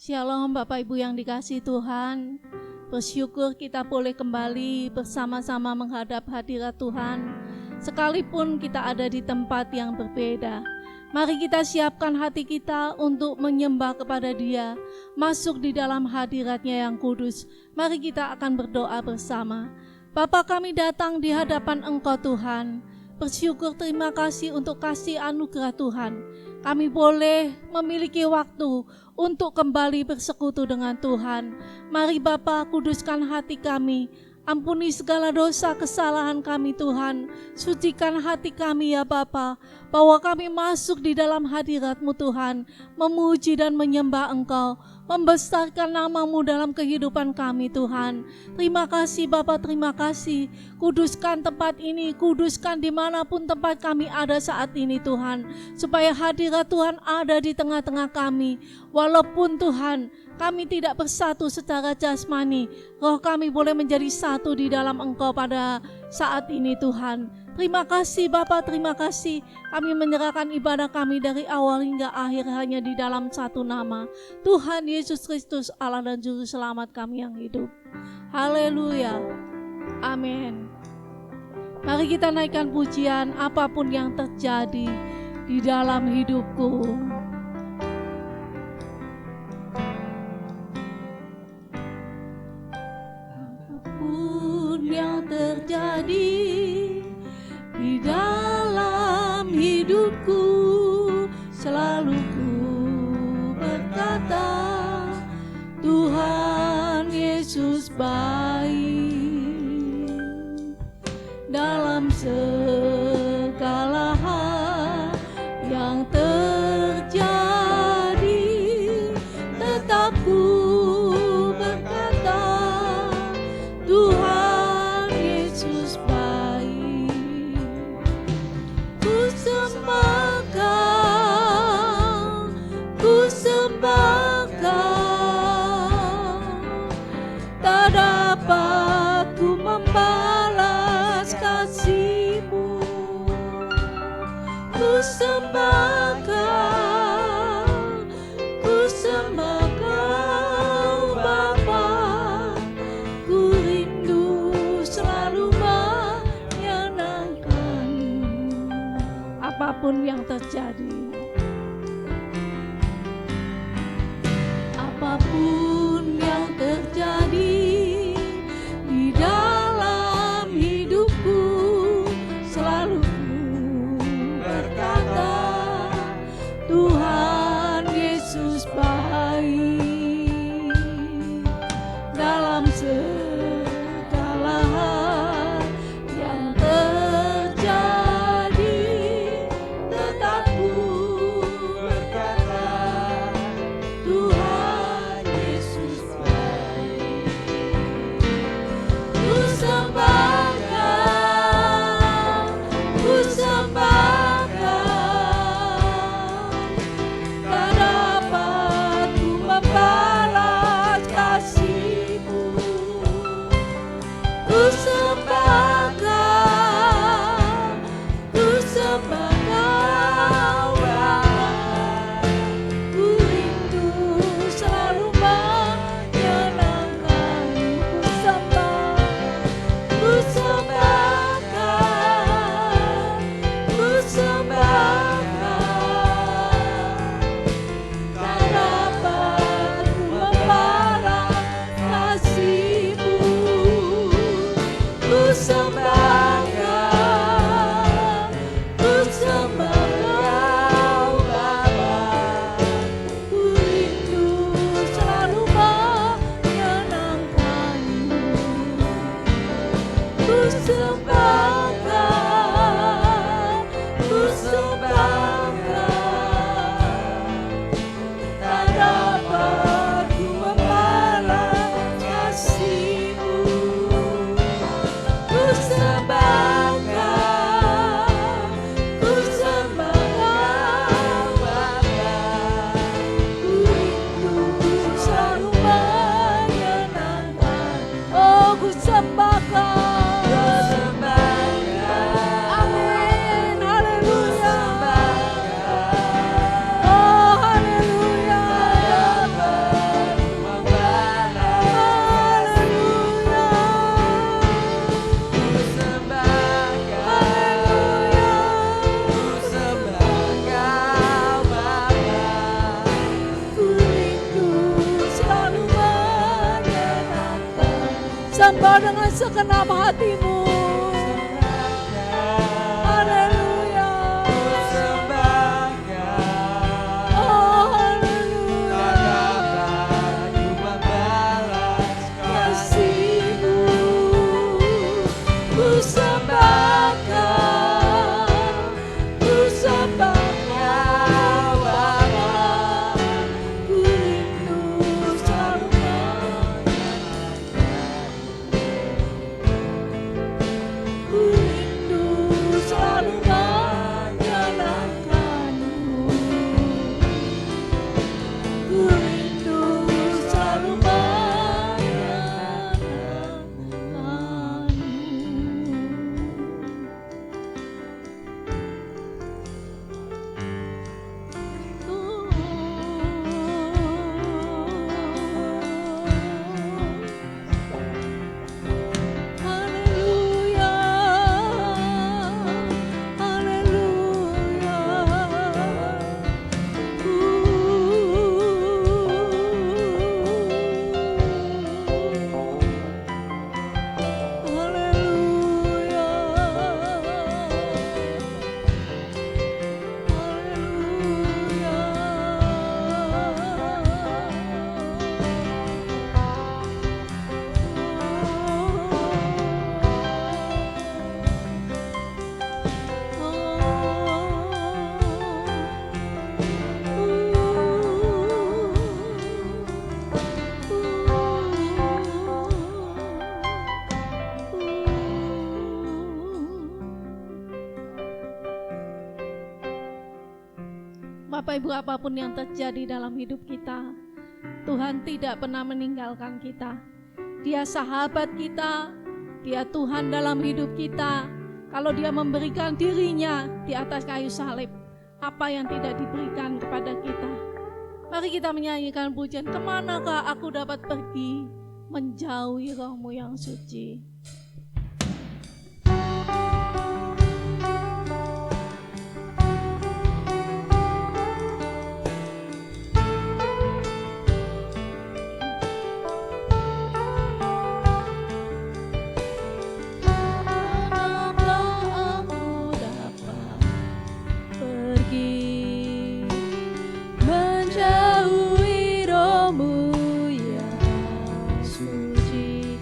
Shalom Bapak Ibu yang dikasihi Tuhan. Bersyukur kita boleh kembali bersama-sama menghadap hadirat Tuhan. Sekalipun kita ada di tempat yang berbeda. Mari kita siapkan hati kita untuk menyembah kepada Dia. Masuk di dalam hadirat-Nya yang kudus. Mari kita akan berdoa bersama. Bapa, kami datang di hadapan Engkau Tuhan. Bersyukur terima kasih untuk kasih anugerah Tuhan. Kami boleh memiliki waktu untuk kembali bersekutu dengan Tuhan. Mari Bapa, kuduskan hati kami. Ampuni segala dosa kesalahan kami Tuhan. Sucikan hati kami ya Bapa, bahwa kami masuk di dalam hadirat-Mu Tuhan, memuji dan menyembah Engkau, membesarkan nama-Mu dalam kehidupan kami Tuhan. Terima kasih Bapa, terima kasih. Kuduskan tempat ini, kuduskan dimanapun tempat kami ada saat ini Tuhan, supaya hadirat Tuhan ada di tengah-tengah kami. Walaupun Tuhan kami tidak bersatu secara jasmani, roh kami boleh menjadi satu di dalam Engkau pada saat ini Tuhan. Terima kasih Bapa, terima kasih. Kami menyerahkan ibadah kami dari awal hingga akhir hanya di dalam satu nama, Tuhan Yesus Kristus, Allah dan Juru Selamat kami yang hidup. Haleluya, amin. Mari kita naikkan pujian apapun yang terjadi di dalam hidupku. Yang terjadi di dalam hidupku, selalu ku berkata, Tuhan Yesus baik. Dalam segala hal yang terjadi, tetap ku berkata, Tuhan membalas kasih-Mu, ku sembah Kau Bapa, ku rindu selalu menyenangkan apapun yang terjadi. Apapun yang terjadi di dalam hidupku, selalu berkata, Tuhan Yesus baik. Dalam segala hal yang terjadi, tetap ku berkata, Tuhan Yesus baik. Ku sembah Kau, menyembah dengan segenap hatimu. Haleluya. Oh haleluya. Kasih-Mu ku sembahkan, ku sembahkan Bapa. Ku rindu selalu ku rindu selalu menyalahkan-Mu. Ku rindu selalu Haleluya, Bapak Ibu, apapun yang terjadi dalam hidup kita, Tuhan tidak pernah meninggalkan kita. Dia sahabat kita, Dia Tuhan dalam hidup kita. Kalau Dia memberikan dirinya di atas kayu salib, apa yang tidak diberikan kepada kita? Mari kita menyanyikan pujian, kemanakah aku dapat pergi menjauhi Roh-Mu yang suci. Menjauhi Roh-Mu yang suci,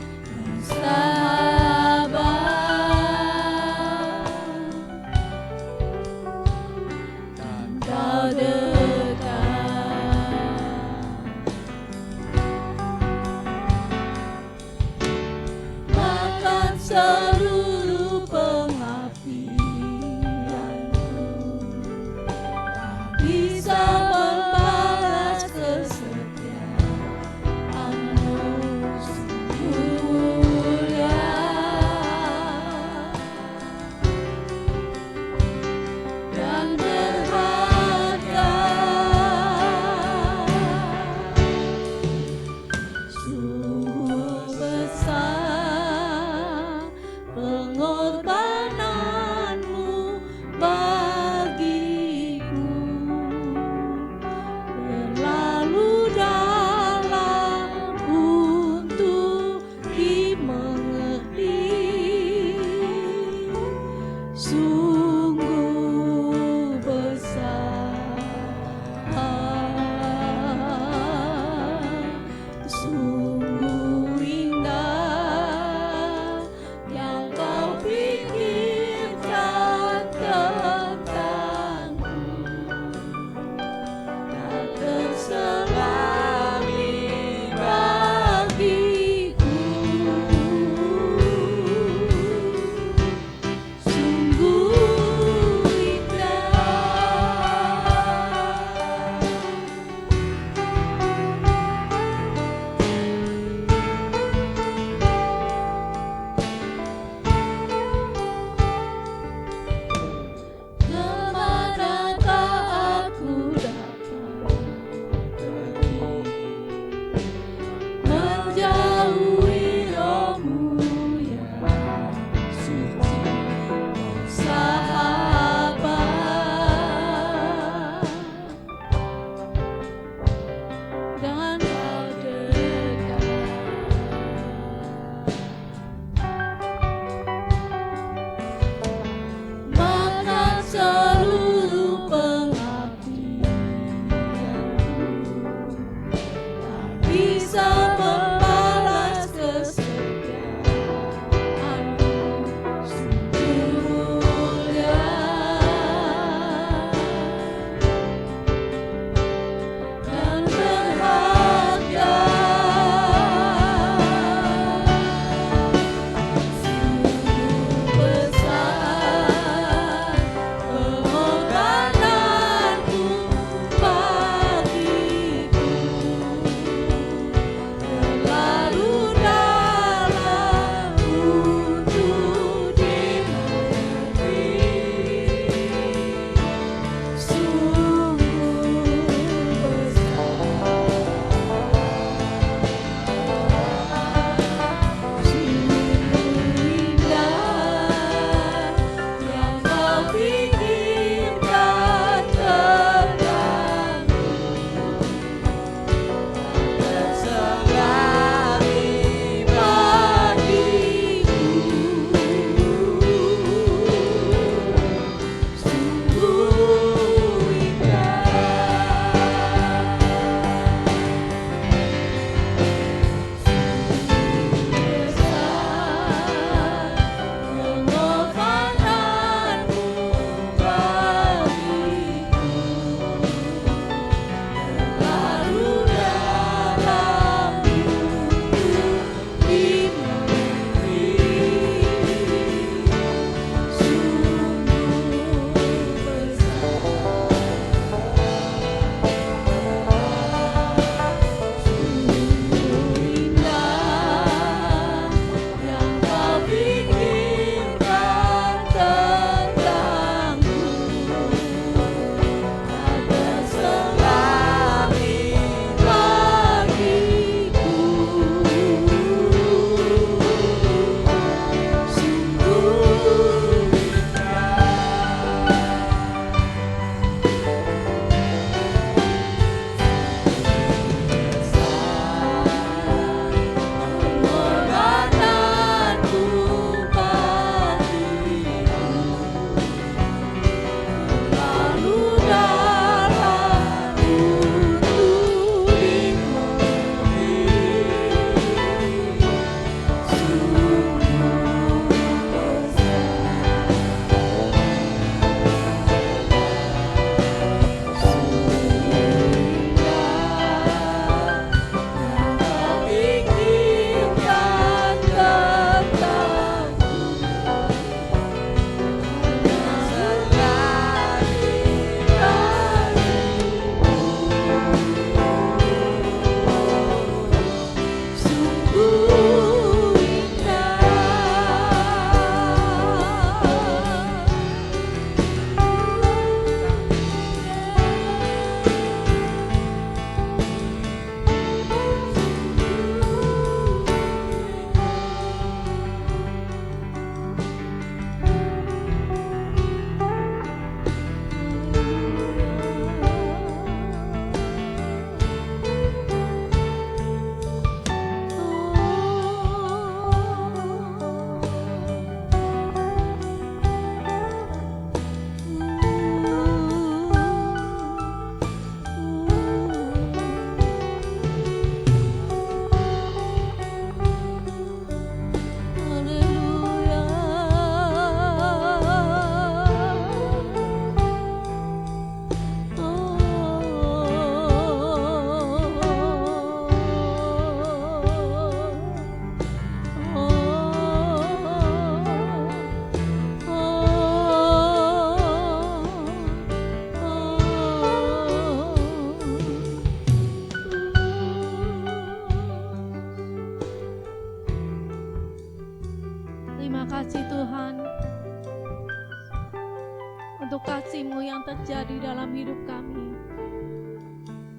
terjadi dalam hidup kami.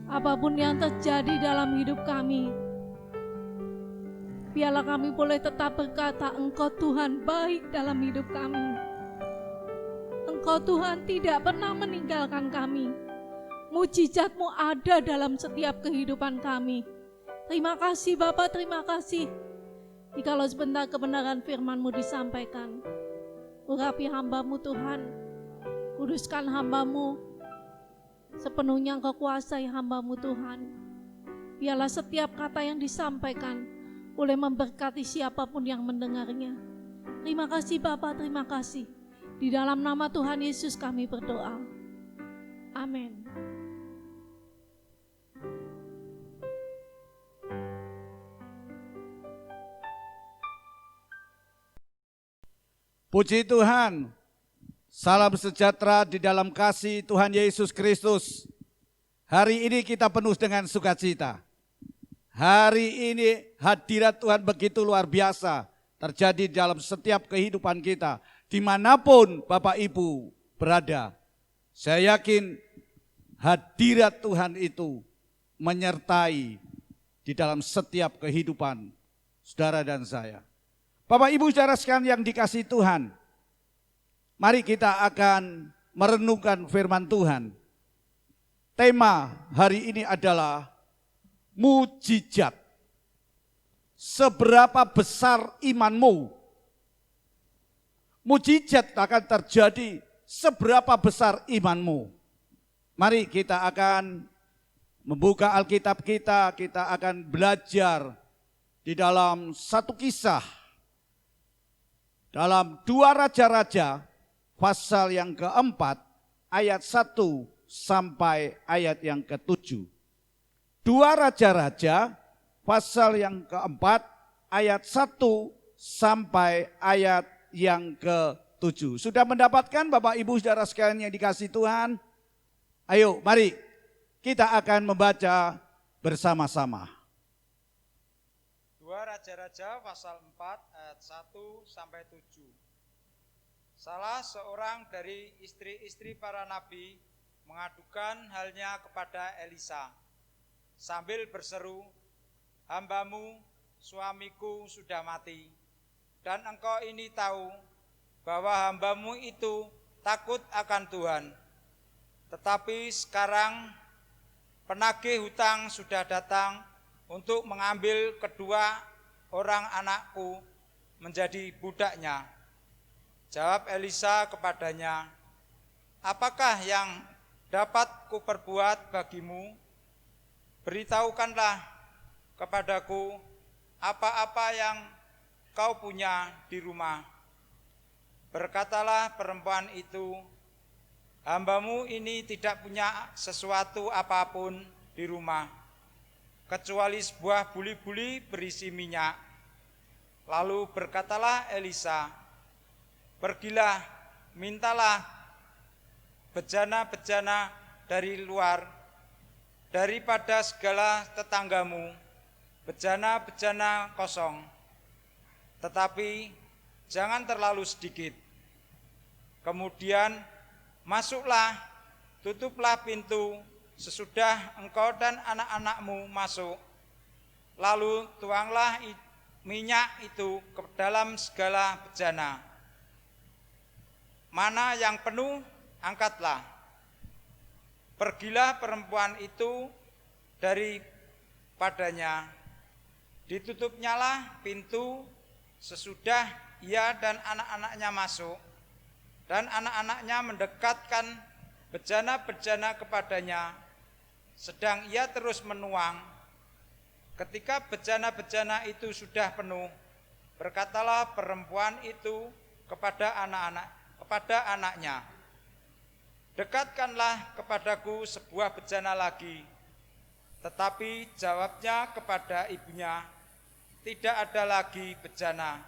Apapun yang terjadi dalam hidup kami, biarlah kami boleh tetap berkata, Engkau Tuhan baik dalam hidup kami. Engkau Tuhan tidak pernah meninggalkan kami. Mujizat-Mu ada dalam setiap kehidupan kami. Terima kasih Bapa, terima kasih. Jikalau sebentar kebenaran firman-Mu disampaikan, urapi hamba-Mu Tuhan, kuduskan hamba-Mu, sepenuhnya Engkau kuasai hamba-Mu Tuhan. Biarlah setiap kata yang disampaikan boleh memberkati siapapun yang mendengarnya. Terima kasih Bapa, terima kasih. Di dalam nama Tuhan Yesus kami berdoa. Amin. Puji Tuhan, salam sejahtera di dalam kasih Tuhan Yesus Kristus. Hari ini kita penuh dengan sukacita. Hari ini hadirat Tuhan begitu luar biasa terjadi dalam setiap kehidupan kita. Dimanapun Bapak Ibu berada, saya yakin hadirat Tuhan itu menyertai di dalam setiap kehidupan saudara dan saya. Bapak Ibu saudara sekalian yang dikasihi Tuhan, mari kita akan merenungkan firman Tuhan. Tema hari ini adalah mujizat. Seberapa besar imanmu? Mujizat akan terjadi seberapa besar imanmu. Mari kita akan membuka Alkitab kita akan belajar di dalam satu kisah. Dalam 2 Raja-Raja pasal yang keempat ayat 1 sampai ayat yang ke-7. 2 Raja-Raja pasal yang keempat ayat 1 sampai ayat yang ke-7. Sudah mendapatkan Bapak Ibu saudara sekalian yang dikasihi Tuhan? Ayo mari kita akan membaca bersama-sama. 2 Raja-Raja pasal 4 ayat 1 sampai 7. Salah seorang dari istri-istri para nabi mengadukan halnya kepada Elisa sambil berseru, "Hambamu, suamiku sudah mati, dan engkau ini tahu bahwa hambamu itu takut akan Tuhan. Tetapi sekarang penagih hutang sudah datang untuk mengambil kedua orang anakku menjadi budaknya." Jawab Elisa kepadanya, "Apakah yang dapat kuperbuat bagimu? Beritahukanlah kepadaku apa-apa yang kau punya di rumah." Berkatalah perempuan itu, "Hambamu ini tidak punya sesuatu apapun di rumah, kecuali sebuah buli-buli berisi minyak." Lalu berkatalah Elisa, "Pergilah, mintalah bejana-bejana dari luar, daripada segala tetanggamu, bejana-bejana kosong. Tetapi jangan terlalu sedikit. Kemudian masuklah, tutuplah pintu sesudah engkau dan anak-anakmu masuk. Lalu tuanglah minyak itu ke dalam segala bejana. Mana yang penuh, angkatlah." Pergilah perempuan itu daripadanya. Ditutupnyalah pintu sesudah ia dan anak-anaknya masuk, dan anak-anaknya mendekatkan bejana-bejana kepadanya, sedang ia terus menuang. Ketika bejana-bejana itu sudah penuh, berkatalah perempuan itu kepada anaknya, "Dekatkanlah kepadaku sebuah bejana lagi." Tetapi jawabnya kepada ibunya, "Tidak ada lagi bejana."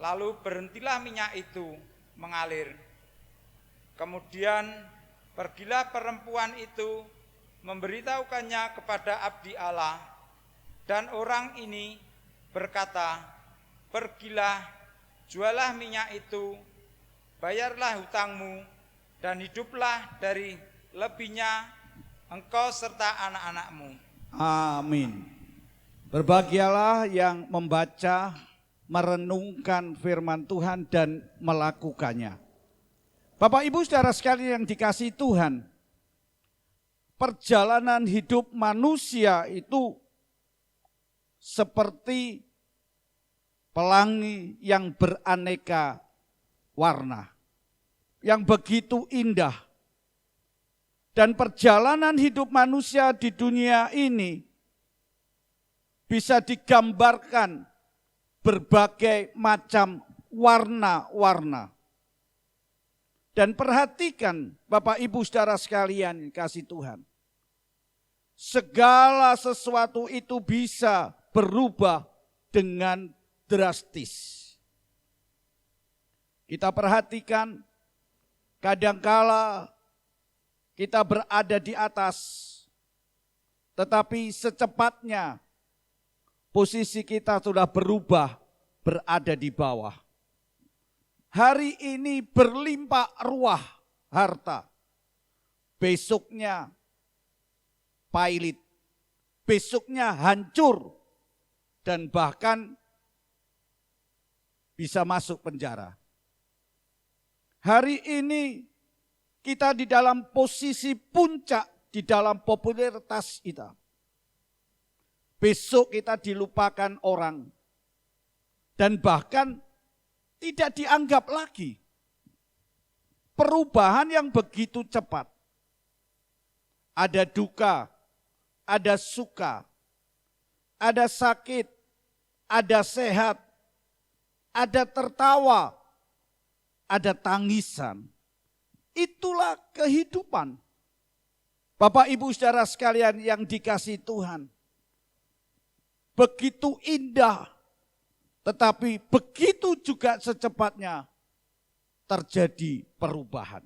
Lalu berhentilah minyak itu mengalir. Kemudian pergilah perempuan itu memberitahukannya kepada abdi Allah, dan orang ini berkata, "Pergilah, jualah minyak itu, bayarlah hutangmu, dan hiduplah dari lebihnya engkau serta anak-anakmu. Amin. Berbahagialah yang membaca, merenungkan firman Tuhan dan melakukannya. Bapak Ibu saudara sekalian yang dikasihi Tuhan, perjalanan hidup manusia itu seperti pelangi yang beraneka warna, yang begitu indah. Dan perjalanan hidup manusia di dunia ini bisa digambarkan berbagai macam warna-warna. Dan perhatikan Bapak Ibu saudara sekalian kasih Tuhan. Segala sesuatu itu bisa berubah dengan drastis. Kita perhatikan kadangkala kita berada di atas, tetapi secepatnya posisi kita sudah berubah berada di bawah. Hari ini berlimpah ruah harta, besoknya pailit, besoknya hancur, dan bahkan bisa masuk penjara. Hari ini kita di dalam posisi puncak di dalam popularitas kita. Besok kita dilupakan orang dan bahkan tidak dianggap lagi. Perubahan yang begitu cepat. Ada duka, ada suka, ada sakit, ada sehat, ada tertawa, ada tangisan. Itulah kehidupan. Bapak Ibu saudara sekalian yang dikasihi Tuhan. Begitu indah, tetapi begitu juga secepatnya terjadi perubahan.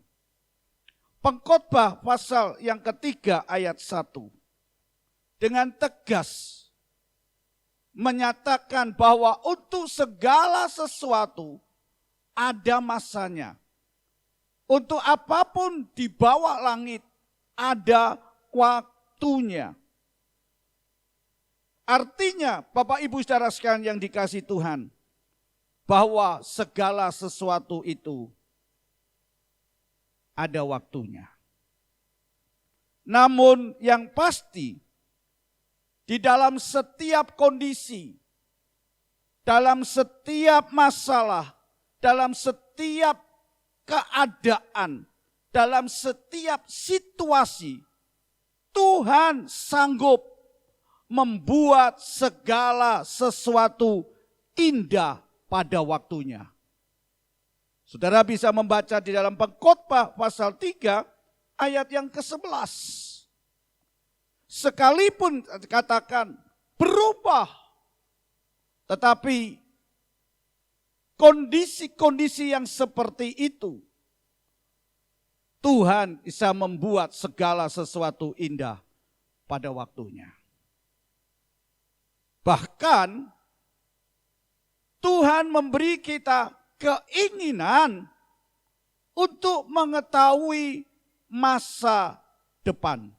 Pengkhotbah pasal yang ketiga ayat 1 dengan tegas menyatakan bahwa untuk segala sesuatu ada masanya. Untuk apapun di bawah langit ada waktunya. Artinya Bapak Ibu saudara sekalian yang dikasihi Tuhan, bahwa segala sesuatu itu ada waktunya. Namun yang pasti di dalam setiap kondisi, dalam setiap masalah, dalam setiap keadaan, dalam setiap situasi, Tuhan sanggup membuat segala sesuatu indah pada waktunya. Saudara bisa membaca di dalam Pengkhotbah pasal 3 ayat yang ke-11. Sekalipun katakan berubah, tetapi kondisi-kondisi yang seperti itu, Tuhan bisa membuat segala sesuatu indah pada waktunya. Bahkan Tuhan memberi kita keinginan untuk mengetahui masa depan.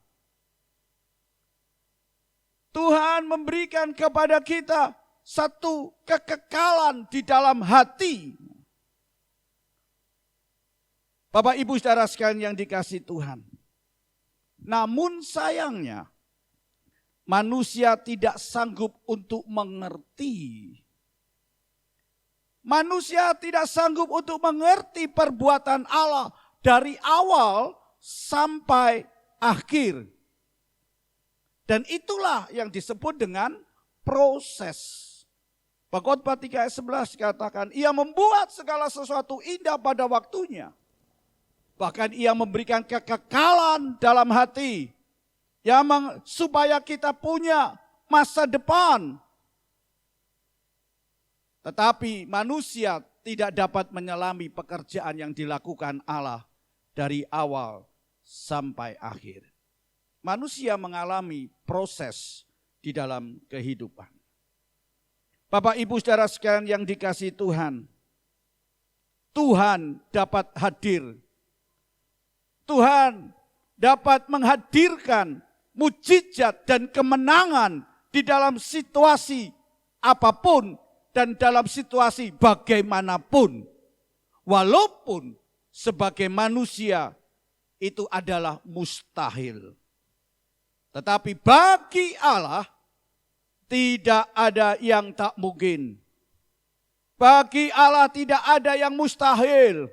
Tuhan memberikan kepada kita satu kekekalan di dalam hati. Bapak Ibu saudara sekalian yang dikasihi Tuhan. Namun sayangnya manusia tidak sanggup untuk mengerti. Manusia tidak sanggup untuk mengerti perbuatan Allah dari awal sampai akhir. Dan itulah yang disebut dengan proses. Pengkhotbah 3 ayat 11 katakan, ia membuat segala sesuatu indah pada waktunya. Bahkan ia memberikan kekekalan dalam hati. Supaya kita punya masa depan. Tetapi manusia tidak dapat menyelami pekerjaan yang dilakukan Allah dari awal sampai akhir. Manusia mengalami proses di dalam kehidupan. Bapak Ibu saudara sekalian yang dikasihi Tuhan, Tuhan dapat hadir Tuhan dapat menghadirkan mujizat dan kemenangan di dalam situasi apapun dan dalam situasi bagaimanapun. Walaupun sebagai manusia itu adalah mustahil. Tetapi bagi Allah tidak ada yang tak mungkin. Bagi Allah tidak ada yang mustahil.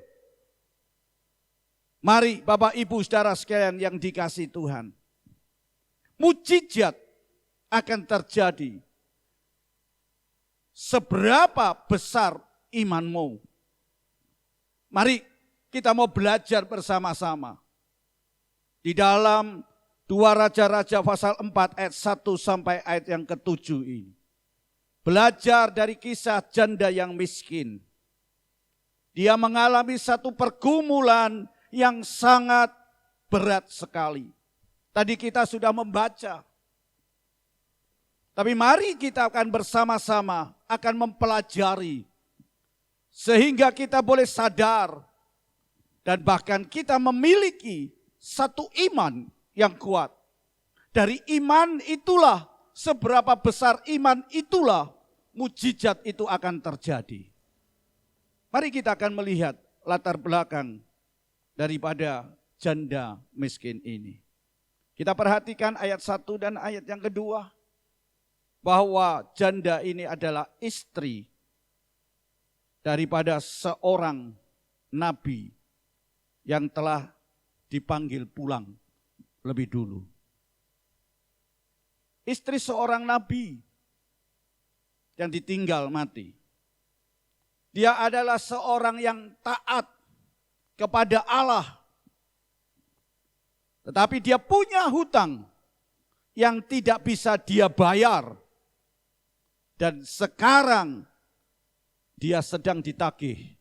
Mari Bapak Ibu saudara sekalian yang dikasihi Tuhan. Mujizat akan terjadi. Seberapa besar imanmu? Mari kita mau belajar bersama-sama. Di dalam 2 Raja-Raja pasal 4 ayat 1 sampai ayat yang ke-7 ini. Belajar dari kisah janda yang miskin. Dia mengalami satu pergumulan yang sangat berat sekali. Tadi kita sudah membaca. Tapi mari kita akan bersama-sama akan mempelajari. Sehingga kita boleh sadar. Dan bahkan kita memiliki satu iman yang kuat. Dari iman itulah, seberapa besar iman itulah, mujizat itu akan terjadi. Mari kita akan melihat latar belakang daripada janda miskin ini. Kita perhatikan ayat 1 dan ayat yang kedua. Bahwa janda ini adalah istri daripada seorang nabi yang telah dipanggil pulang lebih dulu. Istri seorang nabi yang ditinggal mati. Dia adalah seorang yang taat kepada Allah. Tetapi dia punya hutang yang tidak bisa dia bayar. Dan sekarang dia sedang ditagih.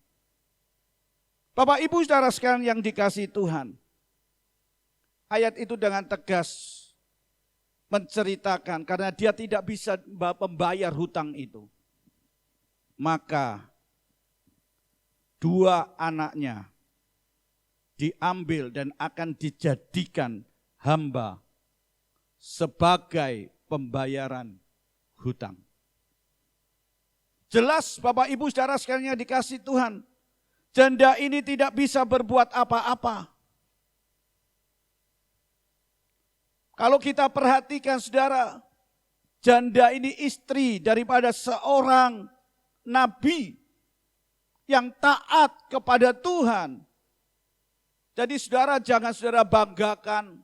Bapak Ibu saudara sekalian yang dikasihi Tuhan. Ayat itu dengan tegas menceritakan karena dia tidak bisa membayar hutang itu. Maka 2 anaknya diambil dan akan dijadikan hamba sebagai pembayaran hutang. Jelas Bapak Ibu saudara sekalian yang dikasihi Tuhan, janda ini tidak bisa berbuat apa-apa. Kalau kita perhatikan saudara, janda ini istri daripada seorang nabi yang taat kepada Tuhan. Jadi saudara jangan saudara banggakan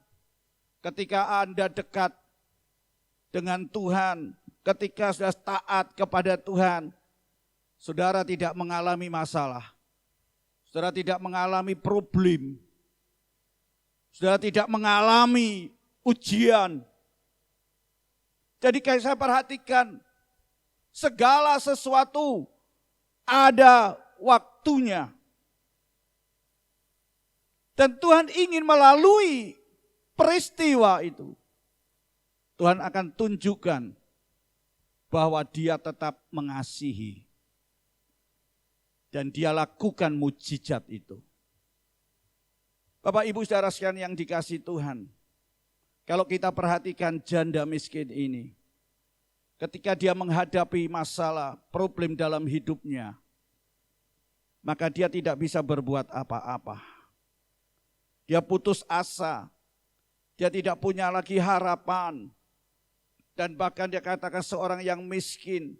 ketika Anda dekat dengan Tuhan, ketika sudah taat kepada Tuhan, saudara tidak mengalami masalah. Saudara tidak mengalami problem. Saudara tidak mengalami ujian. Jadi kayak saya perhatikan, segala sesuatu ada waktunya. Dan Tuhan ingin melalui peristiwa itu, Tuhan akan tunjukkan bahwa dia tetap mengasihi. Dan dia lakukan mujizat itu. Bapak Ibu saudara sekalian yang dikasihi Tuhan. Kalau kita perhatikan janda miskin ini. Ketika dia menghadapi masalah, problem dalam hidupnya. Maka dia tidak bisa berbuat apa-apa. Dia putus asa. Dia tidak punya lagi harapan. Dan bahkan dia katakan seorang yang miskin.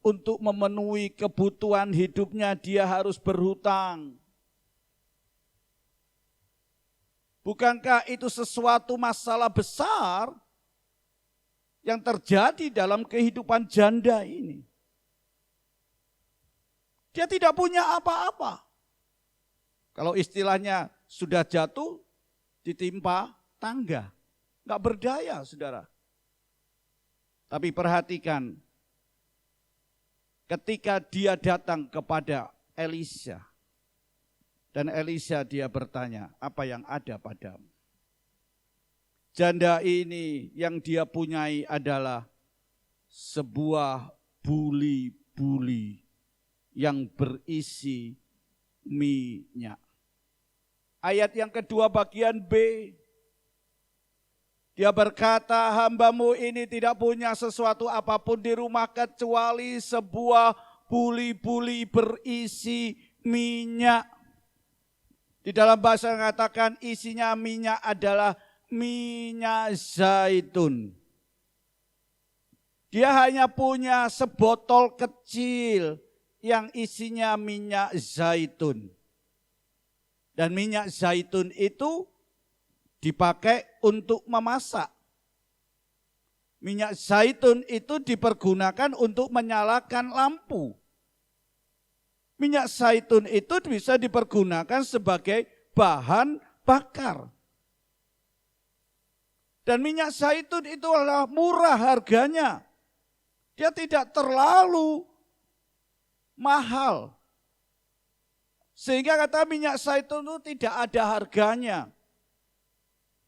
Untuk memenuhi kebutuhan hidupnya dia harus berhutang. Bukankah itu sesuatu masalah besar yang terjadi dalam kehidupan janda ini? Dia tidak punya apa-apa. Kalau istilahnya sudah jatuh, ditimpa tangga. Enggak berdaya saudara. Tapi perhatikan, ketika dia datang kepada Elisha, dan Elisha dia bertanya, apa yang ada padamu? Janda ini yang dia punyai adalah sebuah buli-buli yang berisi minyak. Ayat yang kedua bagian B. Dia berkata, hambamu ini tidak punya sesuatu apapun di rumah kecuali sebuah buli-buli berisi minyak. Di dalam bahasa mengatakan isinya minyak adalah minyak zaitun. Dia hanya punya sebotol kecil yang isinya minyak zaitun. Dan minyak zaitun itu dipakai untuk memasak. Minyak zaitun itu dipergunakan untuk menyalakan lampu. Minyak zaitun itu bisa dipergunakan sebagai bahan bakar. Dan minyak zaitun itu adalah murah harganya. Dia tidak terlalu mahal. Sehingga kata minyak zaitun itu tidak ada harganya.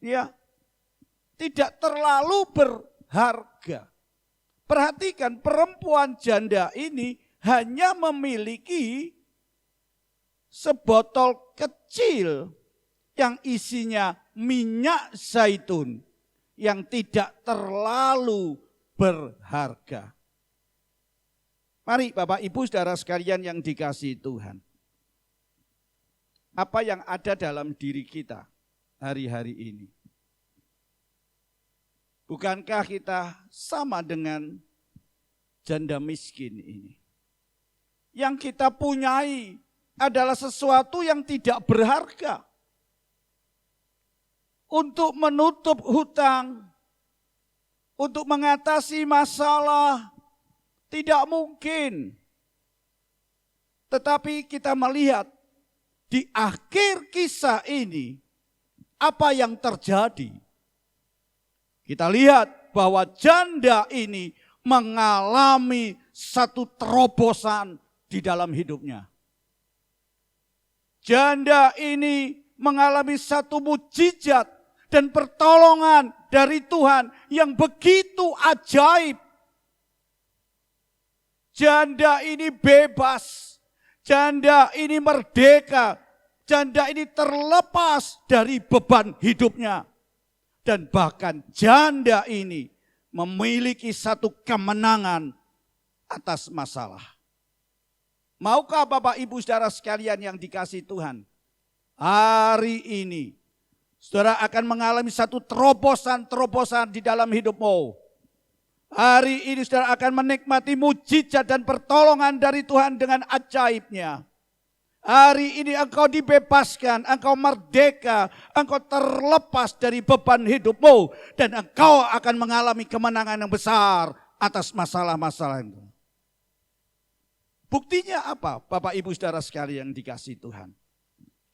Ya, tidak terlalu berharga. Perhatikan, perempuan janda ini hanya memiliki sebotol kecil yang isinya minyak zaitun yang tidak terlalu berharga. Mari Bapak Ibu Saudara sekalian yang dikasihi Tuhan. Apa yang ada dalam diri kita hari-hari ini? Bukankah kita sama dengan janda miskin ini? Yang kita punyai adalah sesuatu yang tidak berharga. Untuk menutup hutang, untuk mengatasi masalah, tidak mungkin. Tetapi kita melihat di akhir kisah ini, apa yang terjadi? Kita lihat bahwa janda ini mengalami satu terobosan di dalam hidupnya. Janda ini mengalami satu mukjizat dan pertolongan dari Tuhan yang begitu ajaib. Janda ini bebas, janda ini merdeka, janda ini terlepas dari beban hidupnya. Dan bahkan janda ini memiliki satu kemenangan atas masalah. Maukah Bapak Ibu Saudara sekalian yang dikasihi Tuhan? Hari ini saudara akan mengalami satu terobosan-terobosan di dalam hidupmu. Hari ini saudara akan menikmati mujizat dan pertolongan dari Tuhan dengan ajaibnya. Hari ini engkau dibebaskan, engkau merdeka, engkau terlepas dari beban hidupmu. Dan engkau akan mengalami kemenangan yang besar atas masalah-masalah itu. Buktinya apa Bapak Ibu Saudara sekalian yang dikasihi Tuhan?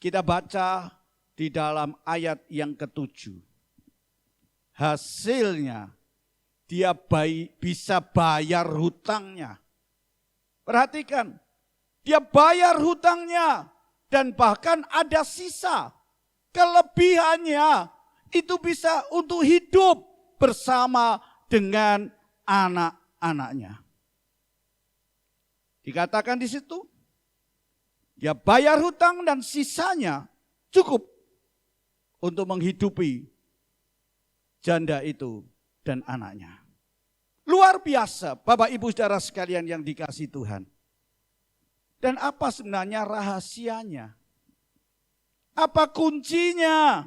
Kita baca di dalam ayat yang ke-7. Hasilnya dia bisa bayar hutangnya. Perhatikan. Dia bayar hutangnya dan bahkan ada sisa. Kelebihannya itu bisa untuk hidup bersama dengan anak-anaknya. Dikatakan di situ, dia bayar hutang dan sisanya cukup untuk menghidupi janda itu dan anaknya. Luar biasa Bapak Ibu Saudara sekalian yang dikasihi Tuhan. Dan apa sebenarnya rahasianya? Apa kuncinya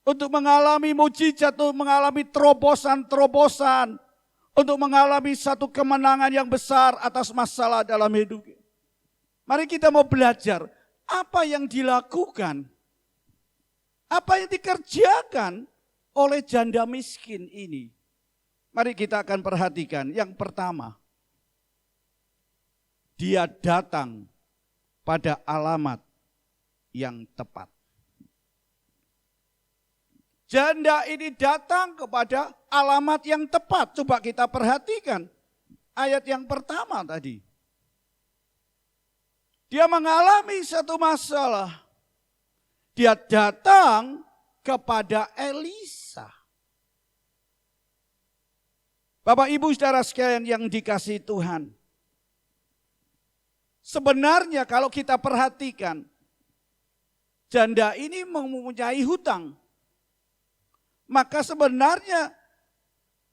untuk mengalami mujizat, untuk mengalami terobosan-terobosan, untuk mengalami satu kemenangan yang besar atas masalah dalam hidup? Mari kita mau belajar apa yang dilakukan, apa yang dikerjakan oleh janda miskin ini. Mari kita akan perhatikan yang pertama. Dia datang pada alamat yang tepat. Janda ini datang kepada alamat yang tepat. Coba kita perhatikan ayat yang pertama tadi. Dia mengalami satu masalah. Dia datang kepada Elisa. Bapak Ibu Saudara sekalian yang dikasihi Tuhan. Sebenarnya kalau kita perhatikan, janda ini mempunyai hutang. Maka sebenarnya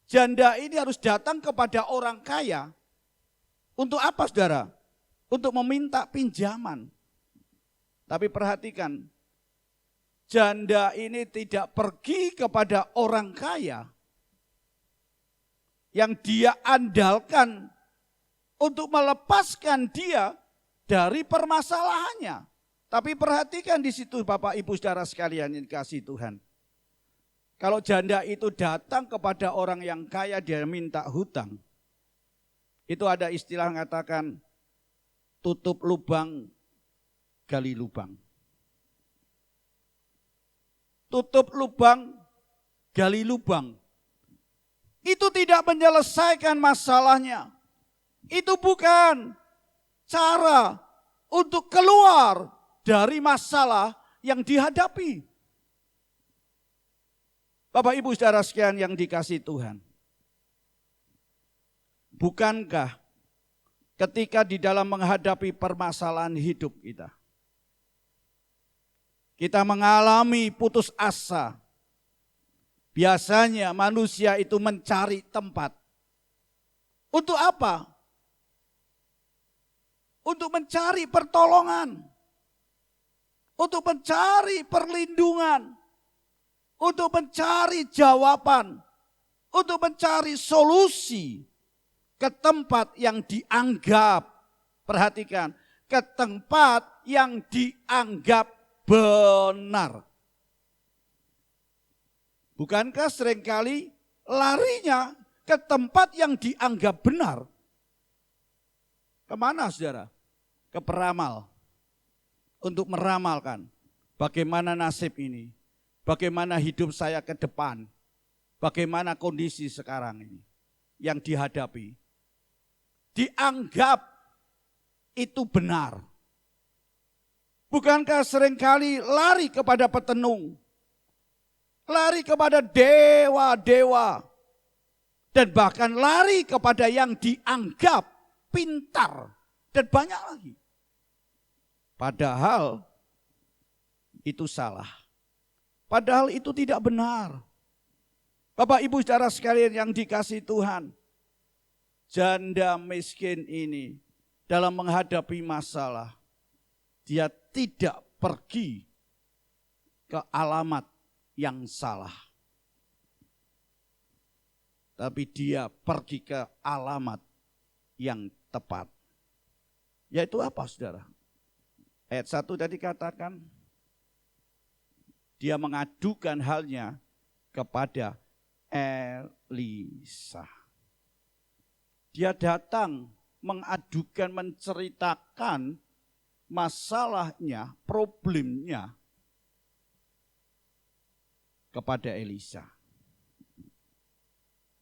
janda ini harus datang kepada orang kaya. Untuk apa, saudara? Untuk meminta pinjaman. Tapi perhatikan, janda ini tidak pergi kepada orang kaya yang dia andalkan untuk melepaskan dia dari permasalahannya. Tapi perhatikan di situ Bapak Ibu Saudara sekalian yang dikasihi Tuhan. Kalau janda itu datang kepada orang yang kaya dia minta hutang. Itu ada istilah mengatakan tutup lubang, gali lubang. Tutup lubang, gali lubang. Itu tidak menyelesaikan masalahnya. Itu bukan cara untuk keluar dari masalah yang dihadapi. Bapak Ibu Saudara sekalian yang dikasihi Tuhan. Bukankah ketika di dalam menghadapi permasalahan hidup kita mengalami putus asa. Biasanya manusia itu mencari tempat. Untuk apa? Untuk mencari pertolongan. Untuk mencari perlindungan. Untuk mencari jawaban. Untuk mencari solusi ke tempat yang dianggap, perhatikan, ke tempat yang dianggap benar. Bukankah seringkali larinya ke tempat yang dianggap benar? Kemana saudara? Ke peramal. Untuk meramalkan bagaimana nasib ini. Bagaimana hidup saya ke depan. Bagaimana kondisi sekarang ini yang dihadapi. Dianggap itu benar. Bukankah seringkali lari kepada petenung. Lari kepada dewa-dewa. Dan bahkan lari kepada yang dianggap pintar. Dan banyak lagi. Padahal itu salah. Padahal itu tidak benar. Bapak Ibu Saudara sekalian yang dikasihi Tuhan. Janda miskin ini dalam menghadapi masalah. Dia tidak pergi ke alamat yang salah. Tapi dia pergi ke alamat yang tepat. Yaitu apa saudara? Ayat 1 tadi katakan, dia mengadukan halnya kepada Elisa. Dia datang mengadukan, menceritakan masalahnya, problemnya kepada Elisa.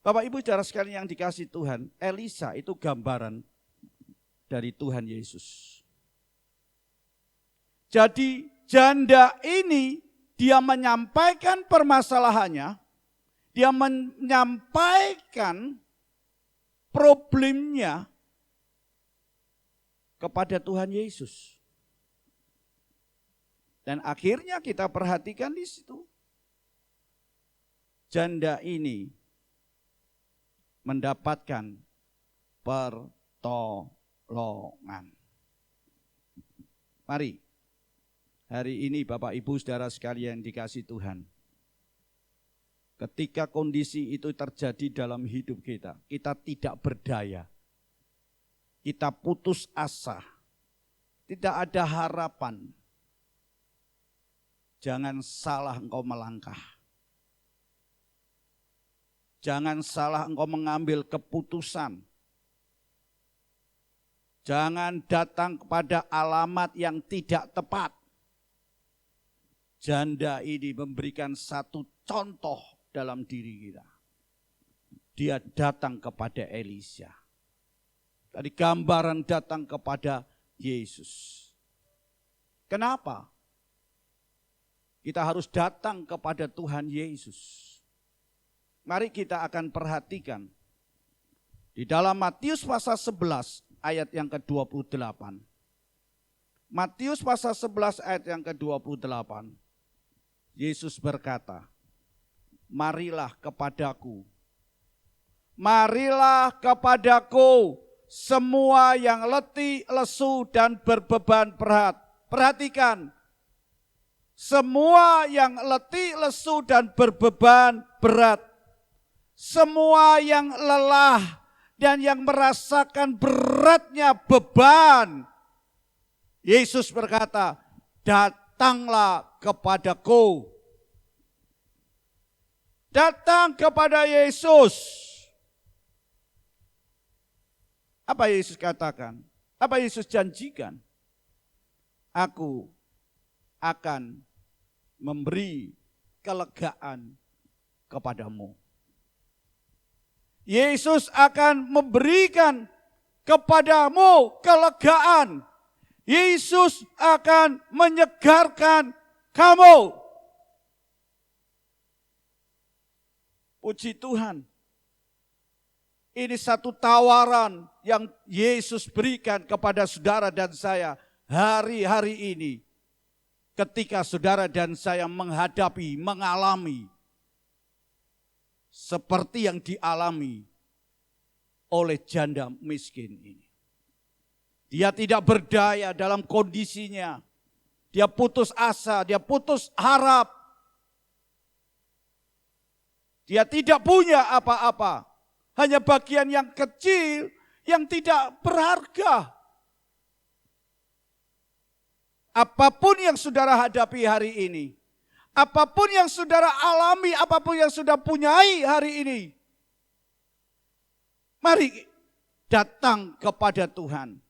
Bapak Ibu saudara sekalian yang dikasihi Tuhan, Elisa itu gambaran dari Tuhan Yesus. Jadi janda ini dia menyampaikan permasalahannya, dia menyampaikan problemnya kepada Tuhan Yesus. Dan akhirnya kita perhatikan di situ. Janda ini mendapatkan pertolongan. Mari, hari ini Bapak Ibu Saudara sekalian dikasihi Tuhan. Ketika kondisi itu terjadi dalam hidup kita, kita tidak berdaya. Kita putus asa. Tidak ada harapan. Jangan salah engkau melangkah. Jangan salah engkau mengambil keputusan. Jangan datang kepada alamat yang tidak tepat. Janda ini memberikan satu contoh dalam diri kita. Dia datang kepada Elisa. Tadi gambaran datang kepada Yesus. Kenapa? Kita harus datang kepada Tuhan Yesus. Mari kita akan perhatikan. Di dalam Matius pasal 11 ayat yang ke-28. Matius pasal 11 ayat yang ke-28. Yesus berkata, marilah kepadaku. Marilah kepadaku semua yang letih, lesu, dan berbeban berat. Perhatikan, semua yang letih, lesu, dan berbeban berat. Semua yang lelah dan yang merasakan beratnya beban. Yesus berkata, datanglah kepadaku. Datang kepada Yesus. Apa Yesus katakan? Apa Yesus janjikan? Aku akan memberi kelegaan kepadamu. Yesus akan memberikan kepadamu kelegaan. Yesus akan menyegarkan kamu. Puji Tuhan. Ini satu tawaran yang Yesus berikan kepada saudara dan saya hari-hari ini. Ketika saudara dan saya menghadapi, mengalami seperti yang dialami oleh janda miskin ini. Dia tidak berdaya dalam kondisinya. Dia putus asa, dia putus harap. Dia tidak punya apa-apa. Hanya bagian yang kecil yang tidak berharga. Apapun yang saudara hadapi hari ini, apapun yang saudara alami, apapun yang sudah punyai hari ini, mari datang kepada Tuhan.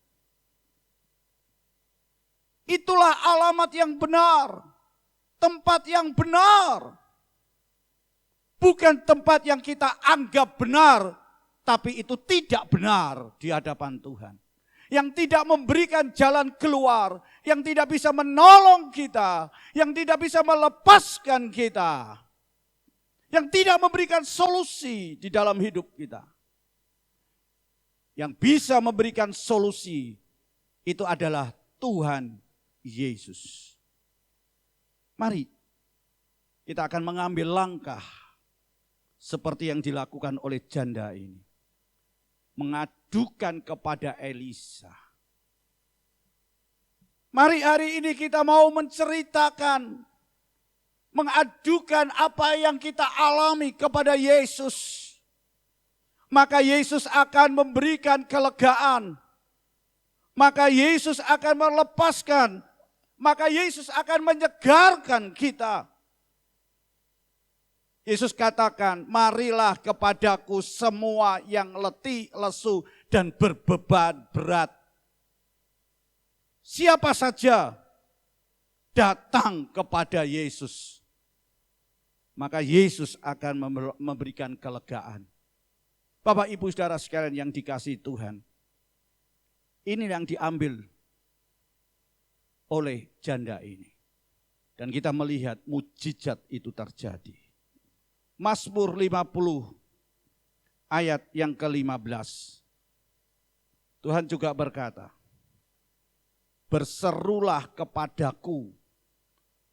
Itulah alamat yang benar, tempat yang benar. Bukan tempat yang kita anggap benar, tapi itu tidak benar di hadapan Tuhan. Yang tidak memberikan jalan keluar, yang tidak bisa menolong kita, yang tidak bisa melepaskan kita, yang tidak memberikan solusi di dalam hidup kita. Yang bisa memberikan solusi itu adalah Tuhan Yesus. Mari kita akan mengambil langkah seperti yang dilakukan oleh janda ini. Mengadukan kepada Elisa. Mari hari ini kita mau menceritakan, mengadukan apa yang kita alami kepada Yesus. Maka Yesus akan memberikan kelegaan. Maka Yesus akan melepaskan. Maka Yesus akan menyegarkan kita. Yesus katakan, marilah kepadaku semua yang letih, lesu, dan berbeban berat. Siapa saja datang kepada Yesus. Maka Yesus akan memberikan kelegaan. Bapak, Ibu, Saudara sekalian yang dikasihi Tuhan. Ini yang diambil oleh janda ini. Dan kita melihat mujizat itu terjadi. Mazmur 50 ayat yang ke-15. Tuhan juga berkata, berserulah kepadaku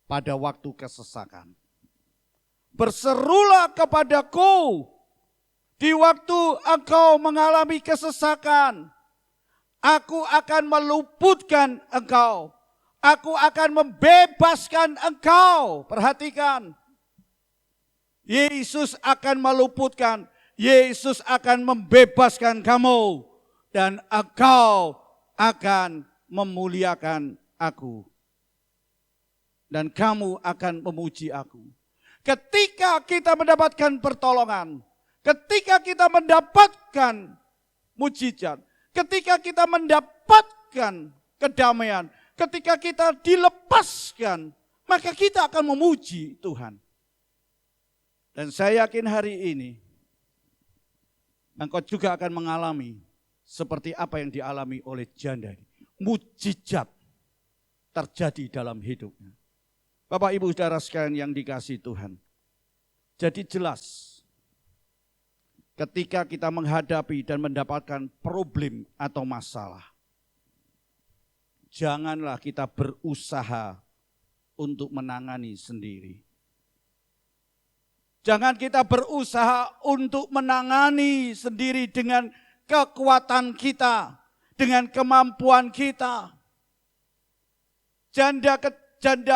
pada waktu kesesakan. Berserulah kepadaku di waktu engkau mengalami kesesakan. Aku akan meluputkan engkau. Aku akan membebaskan engkau. Perhatikan. Yesus akan meluputkan, Yesus akan membebaskan kamu, dan engkau akan memuliakan aku. Dan kamu akan memuji aku. Ketika kita mendapatkan pertolongan, ketika kita mendapatkan mujizat, ketika kita mendapatkan kedamaian, ketika kita dilepaskan, maka kita akan memuji Tuhan. Dan saya yakin hari ini, engkau juga akan mengalami seperti apa yang dialami oleh janda ini. Mujizat terjadi dalam hidupnya. Bapak, Ibu, Saudara sekalian yang dikasihi Tuhan. Jadi jelas, ketika kita menghadapi dan mendapatkan problem atau masalah, janganlah kita berusaha untuk menangani sendiri. Jangan kita berusaha untuk menangani sendiri dengan kekuatan kita, dengan kemampuan kita. Janda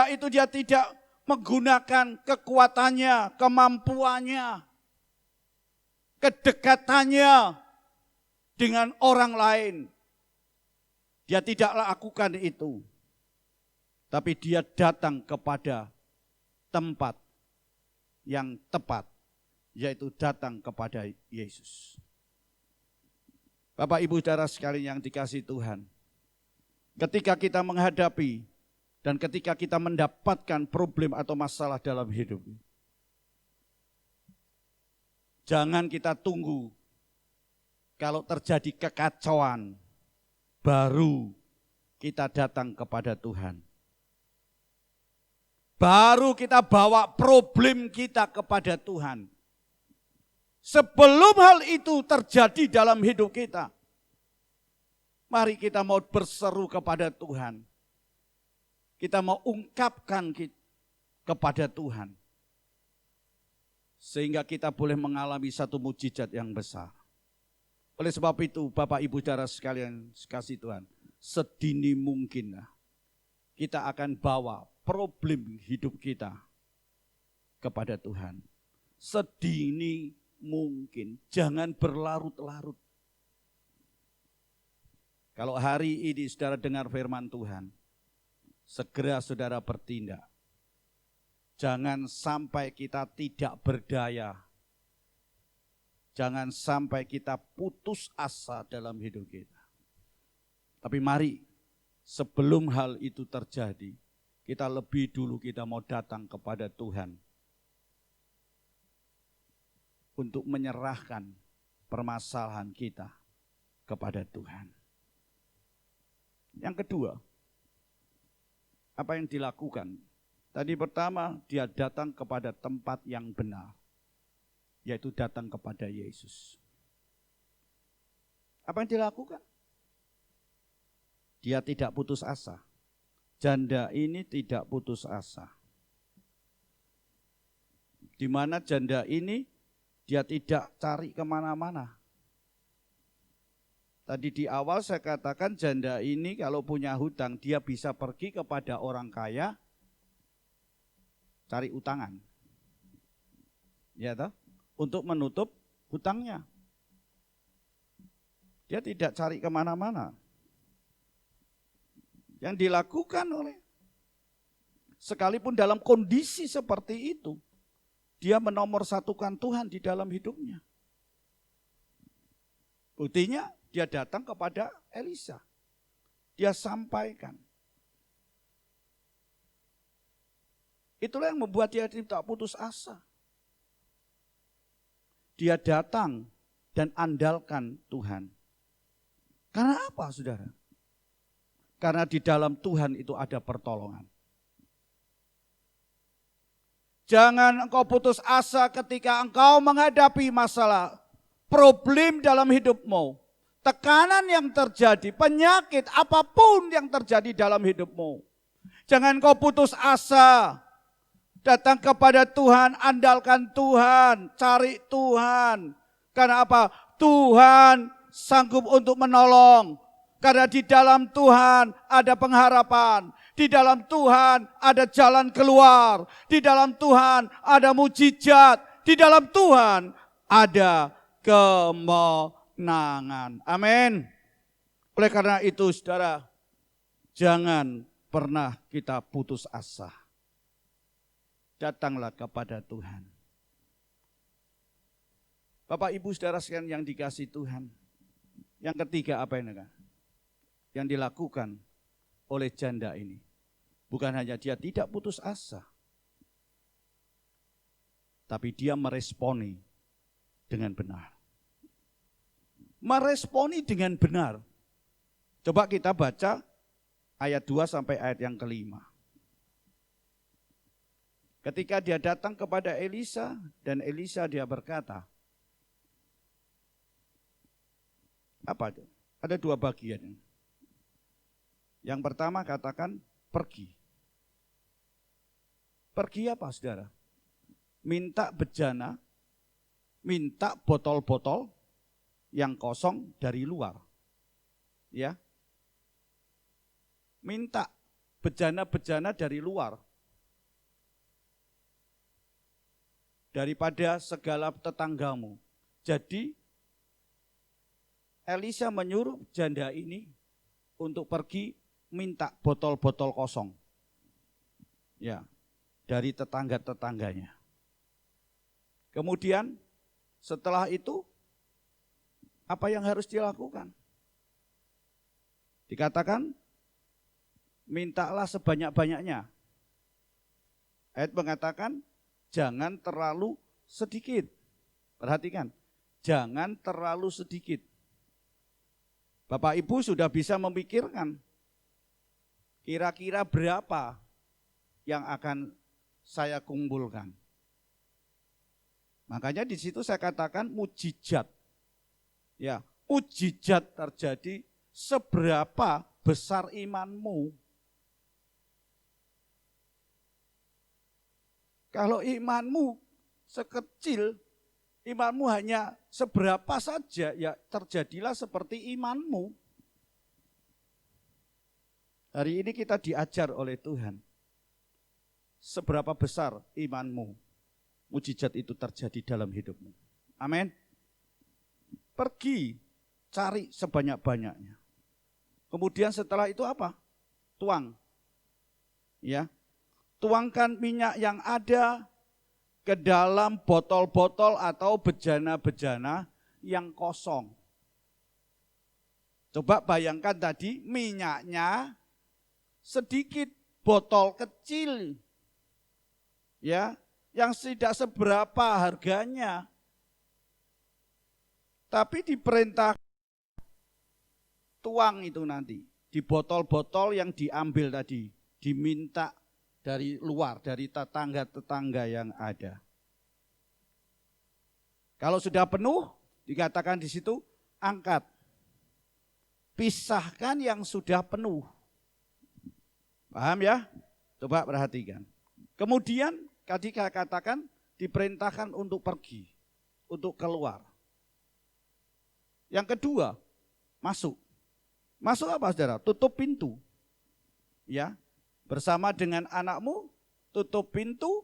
itu dia tidak menggunakan kekuatannya, kemampuannya, kedekatannya dengan orang lain. Dia tidak lakukan itu. Tapi dia datang kepada tempat yang tepat, yaitu datang kepada Yesus. Bapak Ibu Saudara sekalian yang dikasihi Tuhan, ketika kita menghadapi dan ketika kita mendapatkan problem atau masalah dalam hidup, jangan kita tunggu kalau terjadi kekacauan, baru kita datang kepada Tuhan. Baru kita bawa problem kita kepada Tuhan. Sebelum hal itu terjadi dalam hidup kita, mari kita mau berseru kepada Tuhan. Kita mau ungkapkan kepada Tuhan. Sehingga kita boleh mengalami satu mujizat yang besar. Oleh sebab itu, Bapak Ibu Saudara sekalian kasih Tuhan, sedini mungkin kita akan bawa problem hidup kita kepada Tuhan. Sedini mungkin, jangan berlarut-larut. Kalau hari ini saudara dengar firman Tuhan, segera saudara bertindak. Jangan sampai kita tidak berdaya. Jangan sampai kita putus asa dalam hidup kita. Tapi mari, sebelum hal itu terjadi, kita lebih dulu kita mau datang kepada Tuhan untuk menyerahkan permasalahan kita kepada Tuhan. Yang kedua, apa yang dilakukan? Tadi pertama, dia datang kepada tempat yang benar, yaitu datang kepada Yesus. Apa yang dilakukan? Dia tidak putus asa. Janda ini tidak putus asa. Di mana janda ini dia tidak cari kemana-mana. Tadi di awal saya katakan janda ini kalau punya hutang dia bisa pergi kepada orang kaya cari utangan. Ya toh? Untuk menutup hutangnya. Dia tidak cari kemana-mana. Yang dilakukan oleh, sekalipun dalam kondisi seperti itu, dia menomorsatukan Tuhan di dalam hidupnya. Buktinya dia datang kepada Elisa. Dia sampaikan. Itulah yang membuat dia tidak putus asa. Dia datang dan andalkan Tuhan. Karena apa, saudara? Karena di dalam Tuhan itu ada pertolongan. Jangan engkau putus asa ketika engkau menghadapi masalah, problem dalam hidupmu, tekanan yang terjadi, penyakit, apapun yang terjadi dalam hidupmu. Jangan engkau putus asa, datang kepada Tuhan, andalkan Tuhan, cari Tuhan. Karena apa? Tuhan sanggup untuk menolong. Karena di dalam Tuhan ada pengharapan, di dalam Tuhan ada jalan keluar, di dalam Tuhan ada mujizat, di dalam Tuhan ada kemenangan. Amin. Oleh karena itu saudara, jangan pernah kita putus asa. Datanglah kepada Tuhan. Bapak Ibu saudara sekalian yang dikasihi Tuhan. Yang ketiga apa ini? Yang dilakukan oleh janda ini. Bukan hanya dia tidak putus asa, tapi dia meresponi dengan benar. Meresponi dengan benar. Coba kita baca ayat 2 sampai ayat yang kelima. Ketika dia datang kepada Elisa, dan Elisa dia berkata, apa itu? Ada dua bagian. Yang pertama katakan pergi. Pergi apa saudara? Minta bejana, minta botol-botol yang kosong dari luar. Ya. Minta bejana-bejana dari luar. Daripada segala tetanggamu. Jadi Elisa menyuruh janda ini untuk pergi minta botol-botol kosong. Ya, dari tetangga-tetangganya. Kemudian setelah itu apa yang harus dilakukan? Dikatakan mintalah sebanyak-banyaknya. Ayat mengatakan jangan terlalu sedikit. Perhatikan, jangan terlalu sedikit. Bapak Ibu sudah bisa memikirkan kira-kira berapa yang akan saya kumpulkan. Makanya di situ saya katakan mujizat. Ya, mujizat terjadi seberapa besar imanmu. Kalau imanmu sekecil, imanmu hanya seberapa saja, ya terjadilah seperti imanmu. Hari ini kita diajar oleh Tuhan. Seberapa besar imanmu, mujizat itu terjadi dalam hidupmu. Amin. Pergi, cari sebanyak-banyaknya. Kemudian setelah itu apa? Tuang. Ya. Tuangkan minyak yang ada ke dalam botol-botol atau bejana-bejana yang kosong. Coba bayangkan tadi minyaknya sedikit, botol kecil. Ya, yang tidak seberapa harganya. Tapi diperintah tuang itu nanti di botol-botol yang diambil tadi, diminta dari luar, dari tetangga-tetangga yang ada. Kalau sudah penuh, dikatakan di situ, angkat. Pisahkan yang sudah penuh. Paham ya? Coba perhatikan. Kemudian, tadi saya katakan, diperintahkan untuk pergi, untuk keluar. Yang kedua, masuk. Masuk apa saudara? Tutup pintu. Ya. Bersama dengan anakmu, tutup pintu,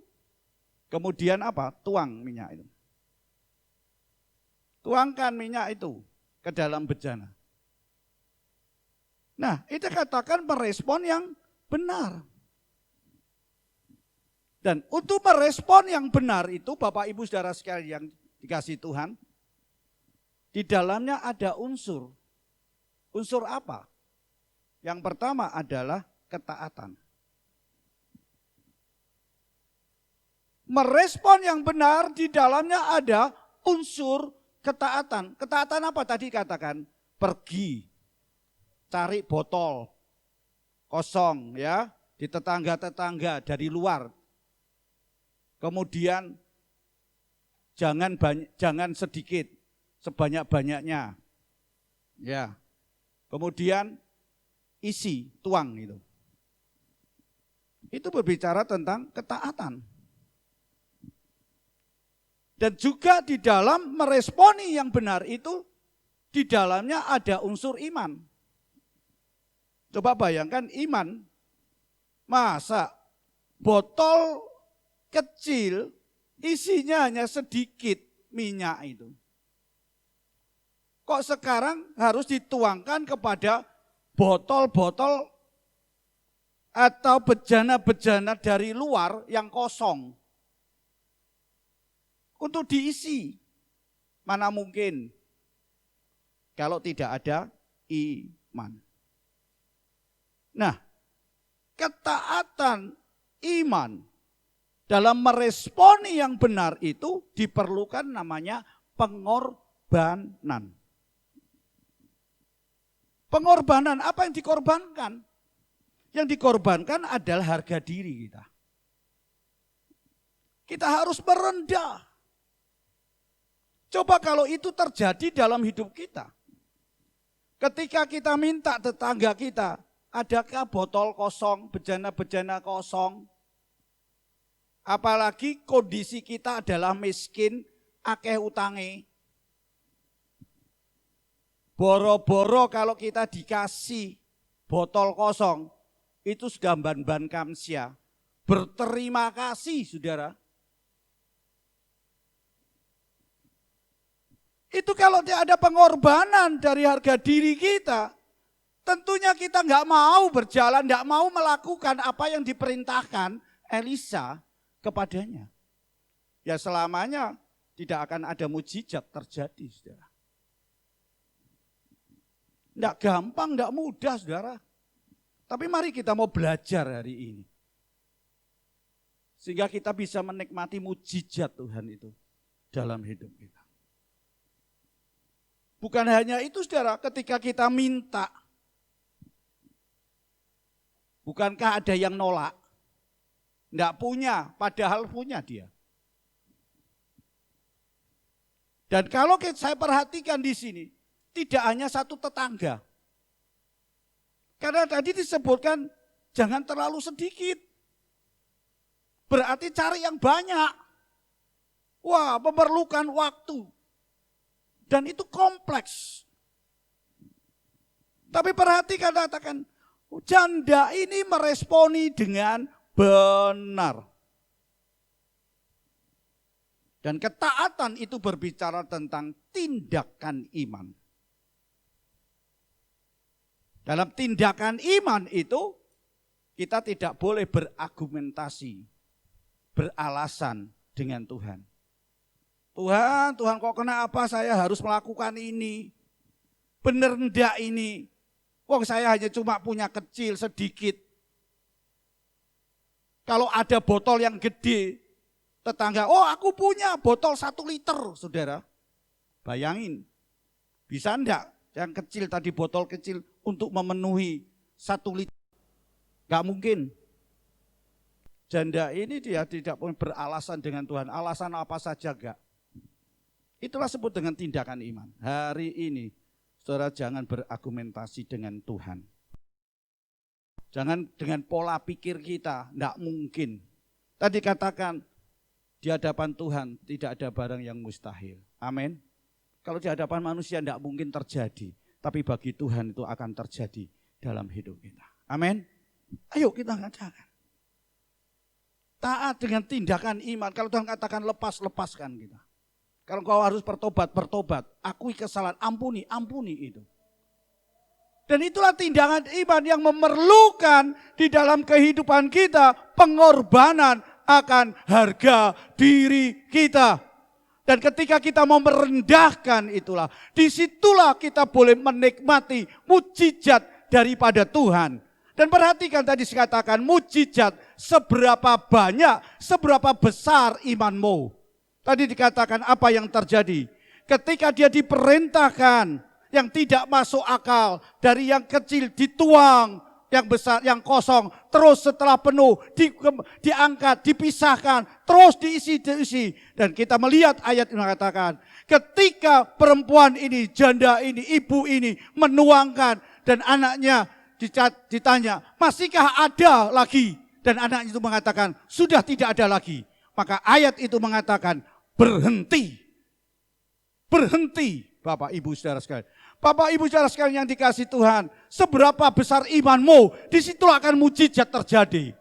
kemudian apa? Tuang minyak itu. Tuangkan minyak itu ke dalam bejana. Nah, itu katakan merespon yang benar. Dan untuk merespon yang benar itu, Bapak Ibu Saudara sekalian yang dikasihi Tuhan, di dalamnya ada unsur. Unsur apa? Yang pertama adalah ketaatan. Merespon yang benar di dalamnya ada unsur ketaatan. Ketaatan apa tadi katakan? Pergi, cari botol kosong ya di tetangga-tetangga dari luar. Kemudian jangan sedikit, sebanyak-banyaknya. Ya. Kemudian isi, tuang itu. Itu berbicara tentang ketaatan. Dan juga di dalam meresponi yang benar itu, di dalamnya ada unsur iman. Coba bayangkan iman, masa botol kecil isinya hanya sedikit minyak itu. Kok sekarang harus dituangkan kepada botol-botol atau bejana-bejana dari luar yang kosong? Untuk diisi, mana mungkin kalau tidak ada iman. Nah, ketaatan iman dalam meresponi yang benar itu diperlukan namanya pengorbanan. Pengorbanan, apa yang dikorbankan? Yang dikorbankan adalah harga diri kita. Kita harus merendah. Coba kalau itu terjadi dalam hidup kita. Ketika kita minta tetangga kita, Adakah botol kosong, bejana-bejana kosong? Apalagi kondisi kita adalah miskin, akeh utange. Boro-boro kalau kita dikasih botol kosong, itu sudah ban-ban kamsia. Berterima kasih, saudara. Itu kalau tidak ada pengorbanan dari harga diri kita, tentunya kita nggak mau berjalan, nggak mau melakukan apa yang diperintahkan Elisa kepadanya. Ya selamanya tidak akan ada mujizat terjadi, saudara. Nggak gampang, nggak mudah, saudara. Tapi mari kita mau belajar hari ini. Sehingga kita bisa menikmati mujizat Tuhan itu dalam hidup kita. Bukan hanya itu, saudara, ketika kita minta, bukankah ada yang nolak? Enggak punya, padahal punya dia. Dan kalau saya perhatikan di sini, tidak hanya satu tetangga. Karena tadi disebutkan jangan terlalu sedikit. Berarti cari yang banyak. Wah, memerlukan waktu. Dan itu kompleks. Tapi perhatikan, katakan, janda ini meresponi dengan benar. Dan ketaatan itu berbicara tentang tindakan iman. Dalam tindakan iman itu, kita tidak boleh berargumentasi, beralasan dengan Tuhan. Tuhan kok kenapa saya harus melakukan ini? Bener enggak ini? Wong saya hanya cuma punya kecil sedikit. Kalau ada botol yang gede, tetangga, oh aku punya botol 1 liter, saudara. Bayangin, bisa enggak yang kecil tadi, botol kecil untuk memenuhi 1 liter? Enggak mungkin. Janda ini dia tidak punya beralasan dengan Tuhan, alasan apa saja enggak. Itulah sebut dengan tindakan iman. Hari ini, saudara, jangan berargumentasi dengan Tuhan. Jangan dengan pola pikir kita, enggak mungkin. Tadi katakan, di hadapan Tuhan tidak ada barang yang mustahil. Amin. Kalau di hadapan manusia enggak mungkin terjadi, tapi bagi Tuhan itu akan terjadi dalam hidup kita. Amin. Ayo kita katakan. Taat dengan tindakan iman. Kalau Tuhan katakan lepas, lepaskan kita. Kalau kau harus bertobat, bertobat. Akui kesalahan, ampuni, ampuni itu. Dan itulah tindakan iman yang memerlukan di dalam kehidupan kita pengorbanan akan harga diri kita. Dan ketika kita mau merendahkan itulah, disitulah kita boleh menikmati mujizat daripada Tuhan. Dan perhatikan tadi dikatakan mujizat seberapa banyak, seberapa besar imanmu. Tadi dikatakan apa yang terjadi. Ketika dia diperintahkan yang tidak masuk akal, dari yang kecil dituang, yang besar, yang kosong, terus setelah penuh diangkat, dipisahkan, terus diisi. Dan kita melihat ayat yang mengatakan, ketika perempuan ini, janda ini, ibu ini menuangkan dan anaknya ditanya, masihkah ada lagi? Dan anaknya itu mengatakan, sudah tidak ada lagi. Maka ayat itu mengatakan, berhenti. Berhenti, Bapak Ibu Saudara sekalian. Bapak Ibu Saudara sekalian yang dikasih Tuhan, seberapa besar imanmu, disitulah akan mujizat terjadi.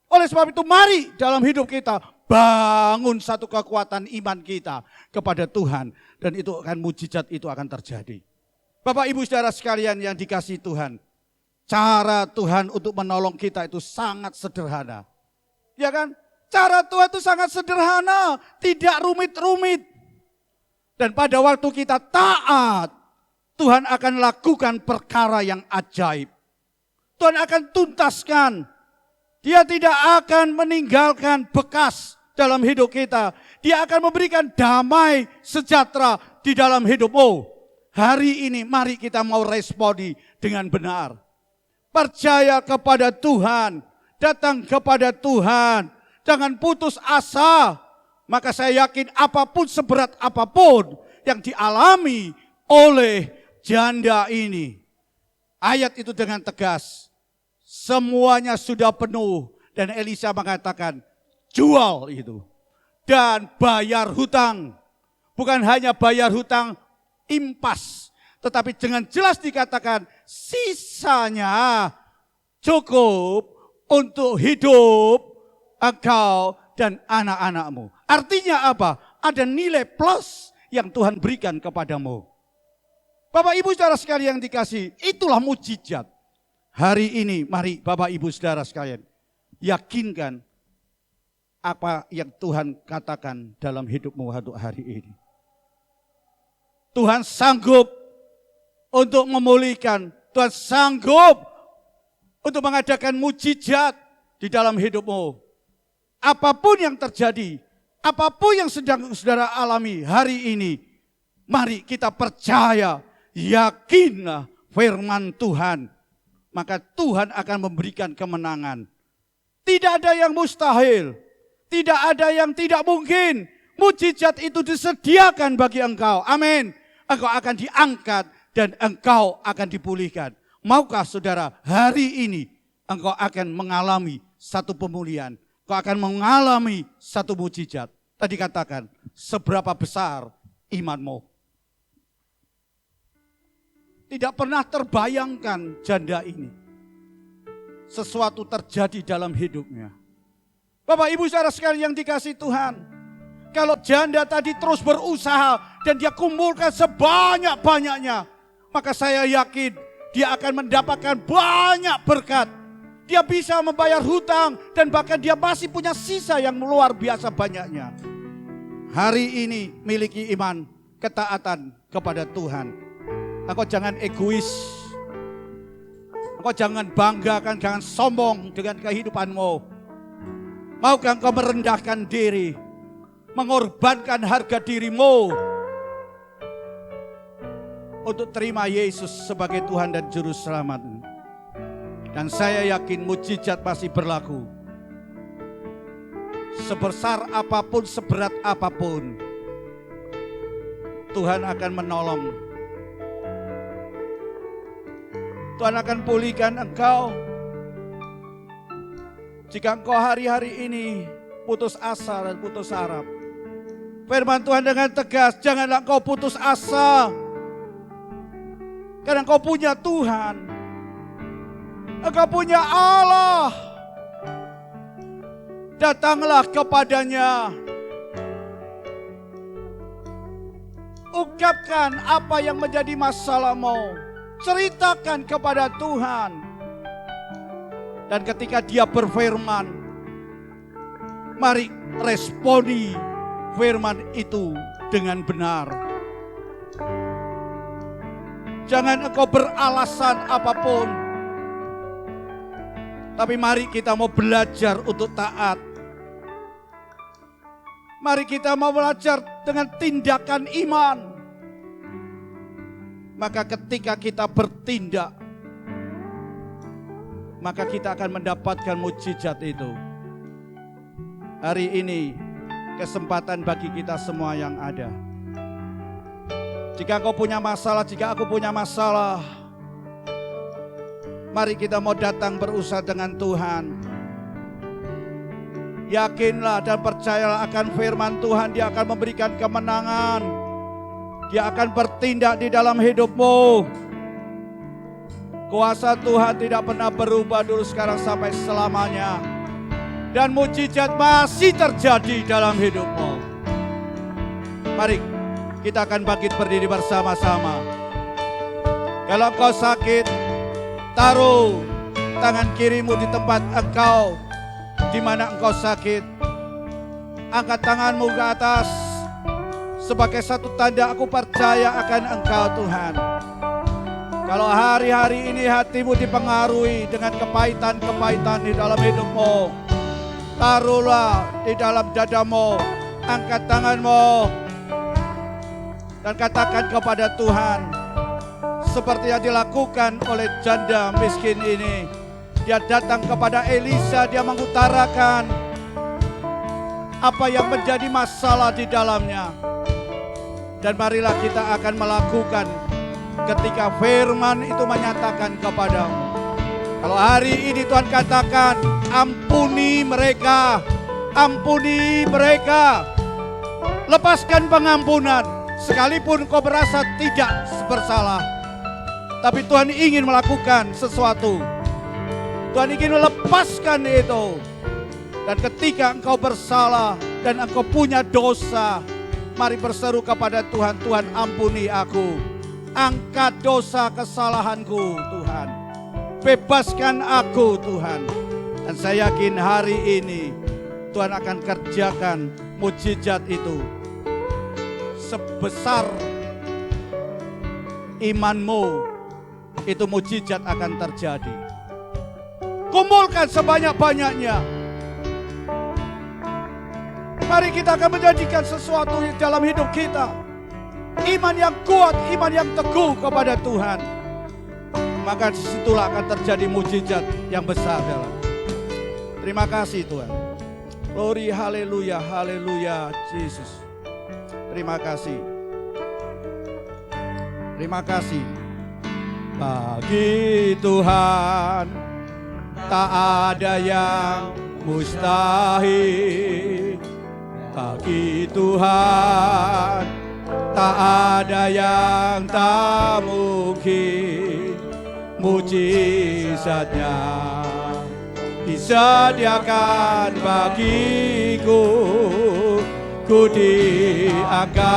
Oleh sebab itu mari dalam hidup kita bangun satu kekuatan iman kita kepada Tuhan. Dan itu akan mujizat itu akan terjadi. Bapak Ibu Saudara sekalian yang dikasih Tuhan, cara Tuhan untuk menolong kita itu sangat sederhana. Ya kan? Cara Tuhan itu sangat sederhana, tidak rumit-rumit. Dan pada waktu kita taat, Tuhan akan lakukan perkara yang ajaib. Tuhan akan tuntaskan. Dia tidak akan meninggalkan bekas dalam hidup kita. Dia akan memberikan damai sejahtera di dalam hidupmu. Hari ini mari kita mau responi dengan benar. Percaya kepada Tuhan, datang kepada Tuhan. Jangan putus asa. Maka saya yakin apapun seberat apapun yang dialami oleh janda ini. Ayat itu dengan tegas Semuanya sudah penuh. Dan Elisa mengatakan, jual itu. Dan bayar hutang. Bukan hanya bayar hutang impas. Tetapi dengan jelas dikatakan, sisanya cukup untuk hidup engkau dan anak-anakmu. Artinya apa? Ada nilai plus yang Tuhan berikan kepadamu. Bapak Ibu Saudara sekalian yang dikasihi, itulah mujizat. Hari ini mari Bapak Ibu Saudara sekalian, yakinkan apa yang Tuhan katakan dalam hidupmu untuk hari ini. Tuhan sanggup untuk memulihkan, Tuhan sanggup untuk mengadakan mujizat di dalam hidupmu. Apapun yang terjadi, apapun yang sedang saudara alami hari ini, mari kita percaya, yakinlah firman Tuhan. Maka Tuhan akan memberikan kemenangan. Tidak ada yang mustahil, tidak ada yang tidak mungkin. Mujizat itu disediakan bagi engkau. Amin. Engkau akan diangkat dan engkau akan dipulihkan. Maukah saudara hari ini engkau akan mengalami satu pemulihan. Engkau akan mengalami satu mujizat. Tadi katakan, seberapa besar imanmu. Tidak pernah terbayangkan janda ini. Sesuatu terjadi dalam hidupnya. Bapak Ibu saudara sekalian yang dikasihi Tuhan. Kalau janda tadi terus berusaha dan dia kumpulkan sebanyak-banyaknya. Maka saya yakin dia akan mendapatkan banyak berkat. Dia bisa membayar hutang dan bahkan dia masih punya sisa yang luar biasa banyaknya. Hari ini miliki iman, ketaatan kepada Tuhan. Engkau jangan egois. Engkau jangan banggakan, jangan sombong dengan kehidupanmu. Maukah engkau merendahkan diri, mengorbankan harga dirimu untuk terima Yesus sebagai Tuhan dan Juru Selamat. Dan saya yakin mujizat masih berlaku. Sebesar apapun, seberat apapun, Tuhan akan menolong. Tuhan akan pulihkan engkau. Jika engkau hari-hari ini putus asa dan putus harap. Firman Tuhan dengan tegas, janganlah engkau putus asa. Karena engkau punya Tuhan. Engkau punya Allah. Datanglah kepadanya. Ungkapkan apa yang menjadi masalahmu. Ceritakan kepada Tuhan. Dan ketika dia berfirman, mari responi firman itu dengan benar. Jangan engkau beralasan apapun. Tapi mari kita mau belajar untuk taat. Mari kita mau belajar dengan tindakan iman. Maka ketika kita bertindak, maka kita akan mendapatkan mujizat itu. Hari ini kesempatan bagi kita semua yang ada. Jika kau punya masalah, jika aku punya masalah, mari kita mau datang berusaha dengan Tuhan. Yakinlah dan percayalah akan firman Tuhan, Dia akan memberikan kemenangan. Dia akan bertindak di dalam hidupmu. Kuasa Tuhan tidak pernah berubah dulu, sekarang, sampai selamanya. Dan mujizat masih terjadi dalam hidupmu. Mari kita akan bangkit berdiri bersama-sama. Kalau engkau sakit, taruh tangan kirimu di tempat engkau, di mana engkau sakit. Angkat tanganmu ke atas. Sebagai satu tanda aku percaya akan engkau Tuhan. Kalau hari-hari ini hatimu dipengaruhi dengan kepahitan-kepahitan di dalam hidupmu, taruhlah di dalam dadamu, angkat tanganmu, dan katakan kepada Tuhan, seperti yang dilakukan oleh janda miskin ini. Dia datang kepada Elisa, dia mengutarakan apa yang menjadi masalah di dalamnya. Dan marilah kita akan melakukan ketika firman itu menyatakan kepadamu. Kalau hari ini Tuhan katakan, ampuni mereka, ampuni mereka. Lepaskan pengampunan, sekalipun kau merasa tidak bersalah. Tapi Tuhan ingin melakukan sesuatu. Tuhan ingin melepaskan itu. Dan ketika engkau bersalah dan engkau punya dosa, mari berseru kepada Tuhan, Tuhan ampuni aku. Angkat dosa kesalahanku Tuhan. Bebaskan aku Tuhan. Dan saya yakin hari ini Tuhan akan kerjakan mujizat itu. Sebesar imanmu, itu mujizat akan terjadi. Kumpulkan sebanyak-banyaknya. Mari kita akan menjadikan sesuatu dalam hidup kita. Iman yang kuat, iman yang teguh kepada Tuhan. Maka disitulah akan terjadi mujizat yang besar dalam. Terima kasih Tuhan. Glory, haleluya, haleluya, Yesus. Terima kasih. Terima kasih. Bagi Tuhan tak ada yang mustahil. Bagi Tuhan tak ada yang tak mungkin. Mujizatnya disediakan bagiku. Ku diangkat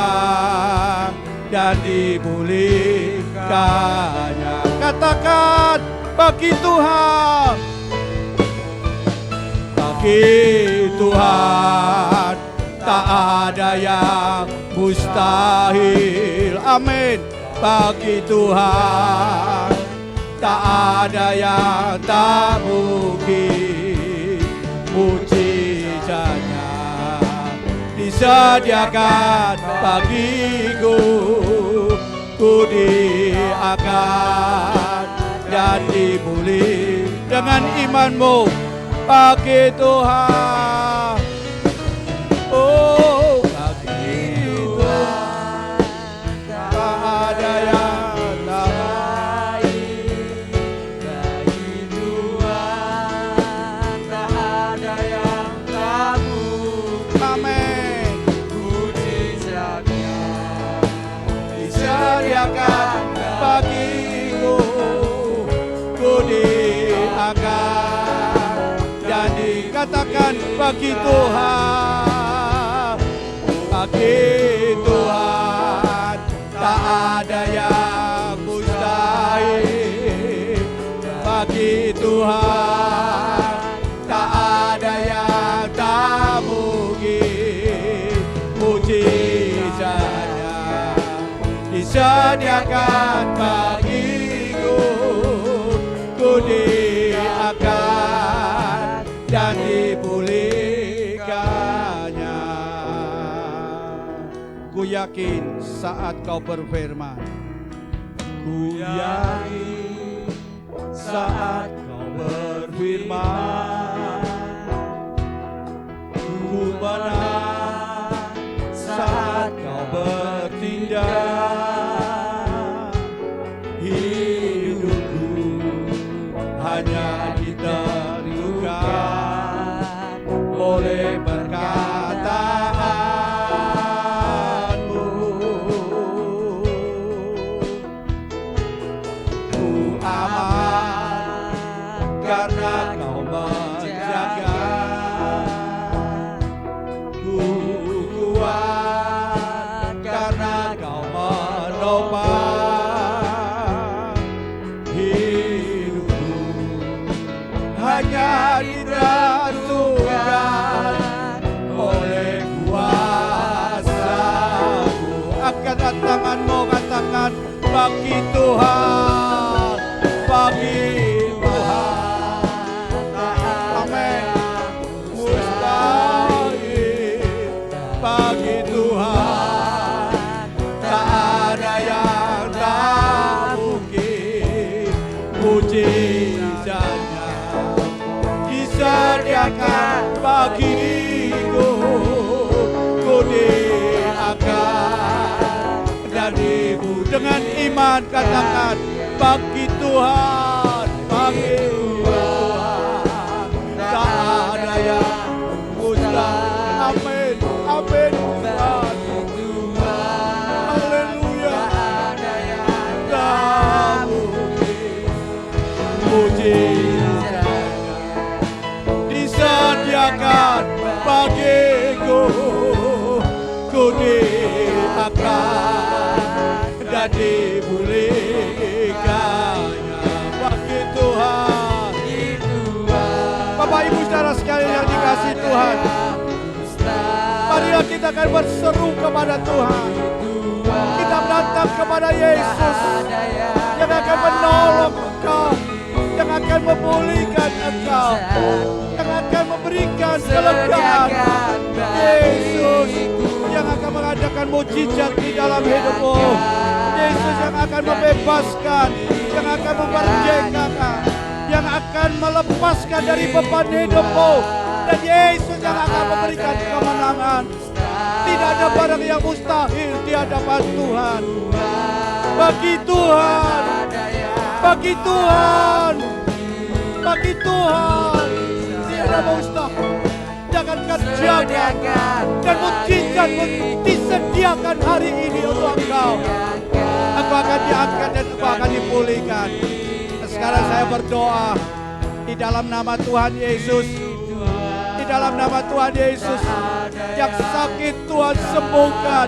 dan dipulihkannya. Katakan, bagi Tuhan, bagi Tuhan tak ada yang mustahil. Amin. Bagi Tuhan tak ada yang tak mungkin. Mujizatnya disediakan bagiku. Ku diangkat dan dipulih dengan imanmu. Bagi Tuhan, oh bagi Tuhan tak ada yang tak baik. Bagi Tuhan tak ada yang tak mungkin. Amin. Mujizatnya disediakan bagiku. Ku diangkat dan dikatakan, bagi Tuhan, bagi Tuhan tak ada yang mustahil. Bagi Tuhan tak ada yang tak mungkin. Mujizatnya disediakan bagiku. Ku diangkat dan dipulihkannya. Ku yakin saat kau berfirman, ku yakin saat kau berfirman, ku menang saat kau bertindak. Hidupku hanya ditentukan oleh perkataanmu. Ku aman karena kau menjaga. Ku kuat karena kau menopang. Hanya ditentukan oleh kuasa-Mu. Angkat tanganmu, katakan, bagi Tuhan, bagi Tuhan. Amin. Mustahil. Bagi Tuhan tak ada yang tak mungkin. Mujizatnya disediakan bagiku. Ku diangkat dan ibu dengan iman katakan, bagi Tuhan, bagi dan dipulihkannya. Bagi Tuhan. Bapak Ibu saudara sekalian yang dikasihi Tuhan, marilah kita akan berseru kepada Tuhan. Kita menatap kepada Yesus yang akan menolong engkau, yang akan memulihkan engkau, yang akan memberikan kelegaan. Yesus yang akan mengadakan mujizat di dalam hidupmu. Yesus yang akan membebaskan, yang akan memerdekakan, yang akan melepaskan dari beban hidupmu. Dan Yesus yang akan memberikan kemenangan. Tidak ada barang yang mustahil di hadapan Tuhan. Bagi Tuhan, bagi Tuhan, bagi Tuhan, tiada mustahil. Jangan kerjakan dan mujizat disediakan hari ini untuk engkau. Engkau akan diangkat dan engkau akan dipulihkan. Sekarang saya berdoa di dalam nama Tuhan Yesus. Di dalam nama Tuhan Yesus, yang sakit Tuhan sembuhkan.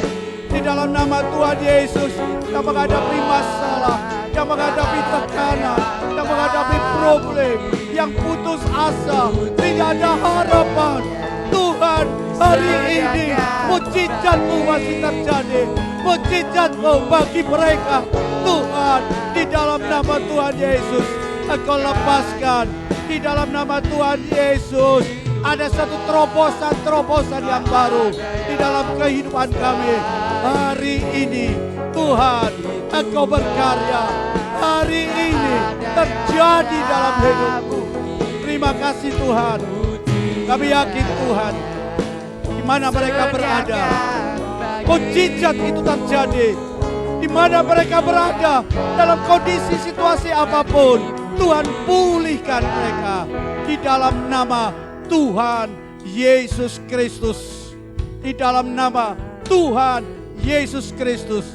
Di dalam nama Tuhan Yesus, yang menghadapi masalah, yang menghadapi tekanan, yang menghadapi problem, yang putus asa, tidak ada harapan. Tuhan, hari ini mujizat-Mu masih terjadi. Mujizat-Mu bagi mereka. Tuhan, di dalam nama Tuhan Yesus, Engkau lepaskan. Di dalam nama Tuhan Yesus, ada satu terobosan-terobosan yang baru di dalam kehidupan kami. Hari ini Tuhan, Engkau berkarya. Hari ini terjadi dalam hidupku. Terima kasih Tuhan. Kami yakin Tuhan, di mana mereka berada, mujizat itu terjadi. Di mana mereka berada, dalam kondisi situasi apapun, Tuhan pulihkan mereka. Di dalam nama Tuhan Yesus Kristus. Di dalam nama Tuhan Yesus Kristus,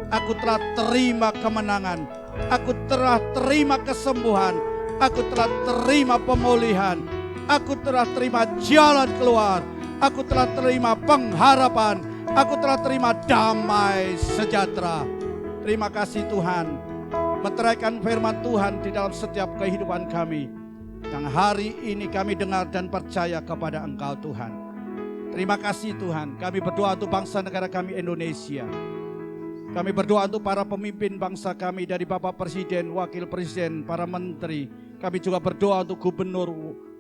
aku telah terima kemenangan. Aku telah terima kesembuhan. Aku telah terima pemulihan. Aku telah terima jalan keluar. Aku telah terima pengharapan. Aku telah terima damai sejahtera. Terima kasih Tuhan. Meteraikan firman Tuhan di dalam setiap kehidupan kami. Yang hari ini kami dengar dan percaya kepada Engkau Tuhan. Terima kasih Tuhan. Kami berdoa untuk bangsa negara kami Indonesia. Kami berdoa untuk para pemimpin bangsa kami, dari Bapak Presiden, Wakil Presiden, para menteri. Kami juga berdoa untuk gubernur,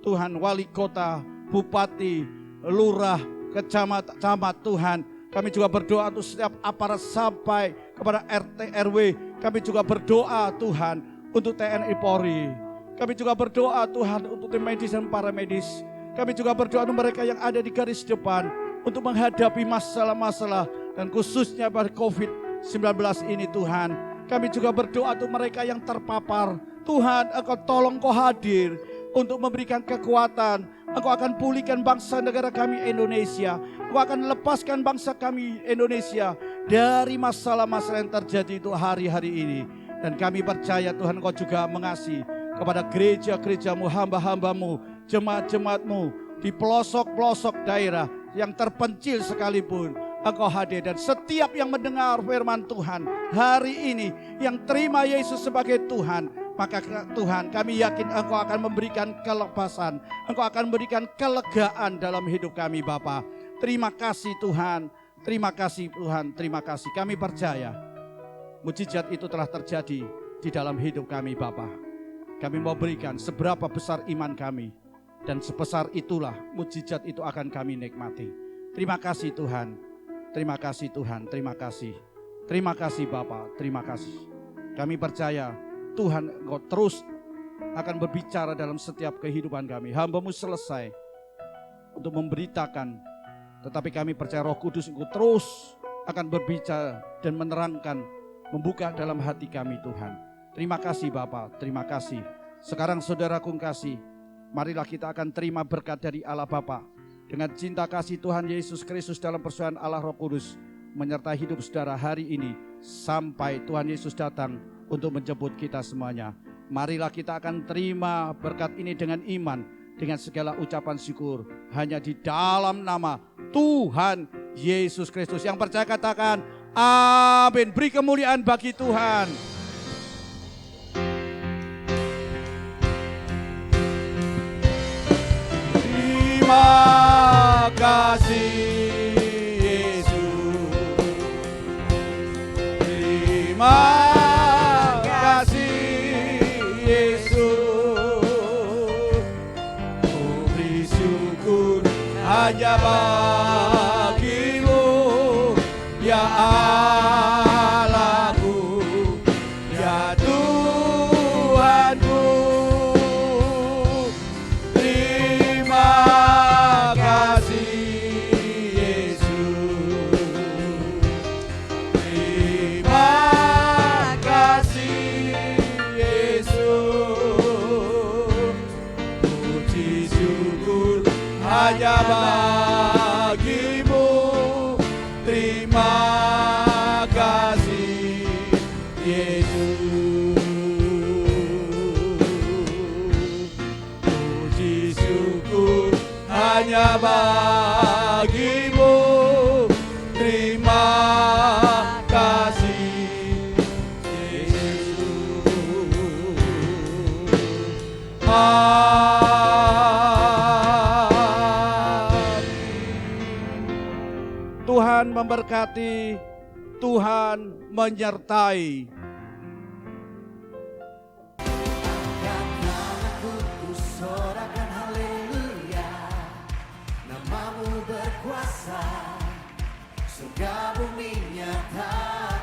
Tuhan, wali kota, bupati, lurah, camat Tuhan. Kami juga berdoa untuk setiap aparat sampai kepada RT RW. Kami juga berdoa Tuhan untuk TNI Polri. Kami juga berdoa Tuhan untuk tim medis dan para medis. Kami juga berdoa untuk mereka yang ada di garis depan untuk menghadapi masalah-masalah dan khususnya pada COVID-19 ini Tuhan. Kami juga berdoa untuk mereka yang terpapar. Tuhan, Engkau tolong, Engkau hadir untuk memberikan kekuatan. Engkau akan pulihkan bangsa negara kami Indonesia. Engkau akan lepaskan bangsa kami Indonesia dari masalah-masalah yang terjadi itu hari-hari ini. Dan kami percaya Tuhan, Engkau juga mengasihi kepada gereja-gerejamu, hamba-hambamu, jemaat-jemaatmu di pelosok-pelosok daerah yang terpencil sekalipun. Engkau hadir, dan setiap yang mendengar firman Tuhan hari ini, yang terima Yesus sebagai Tuhan, maka Tuhan, kami yakin Engkau akan memberikan kelepasan, Engkau akan memberikan kelegaan dalam hidup kami Bapa. Terima kasih Tuhan, terima kasih Tuhan, terima kasih. Kami percaya mujizat itu telah terjadi di dalam hidup kami Bapa. Kami mau berikan seberapa besar iman kami, dan sebesar itulah mujizat itu akan kami nikmati. Terima kasih Tuhan, terima kasih Tuhan, terima kasih. Terima kasih Bapa, terima kasih. Kami percaya Tuhan, Engkau terus akan berbicara dalam setiap kehidupan kami. Hamba-Mu selesai untuk memberitakan, tetapi kami percaya Roh Kudus Engkau terus akan berbicara dan menerangkan, membuka dalam hati kami Tuhan. Terima kasih Bapa, terima kasih. Sekarang saudaraku kasih, marilah kita akan terima berkat dari Allah Bapa. Dengan cinta kasih Tuhan Yesus Kristus dalam persekutuan Allah Roh Kudus menyertai hidup saudara hari ini sampai Tuhan Yesus datang untuk menjemput kita semuanya. Marilah kita akan terima berkat ini dengan iman, dengan segala ucapan syukur, hanya di dalam nama Tuhan Yesus Kristus. Yang percaya katakan Amin. Beri kemuliaan bagi Tuhan. Terima kasih Yesus. Terima kasih Yesus. Ku beri syukur hanya bagimu, ya Allahku, ya Tuhanku. Terima kasih Yesus. Terima kasih Yesus. Puji syukur hanya bagimu. Terima kasih Yesus. Puji syukur hanya bagimu. Terima kasih Yesus. Tuhan memberkati, Tuhan menyertai. Aku sorakan haleluya, namamu berkuasa, surga bumi nyata.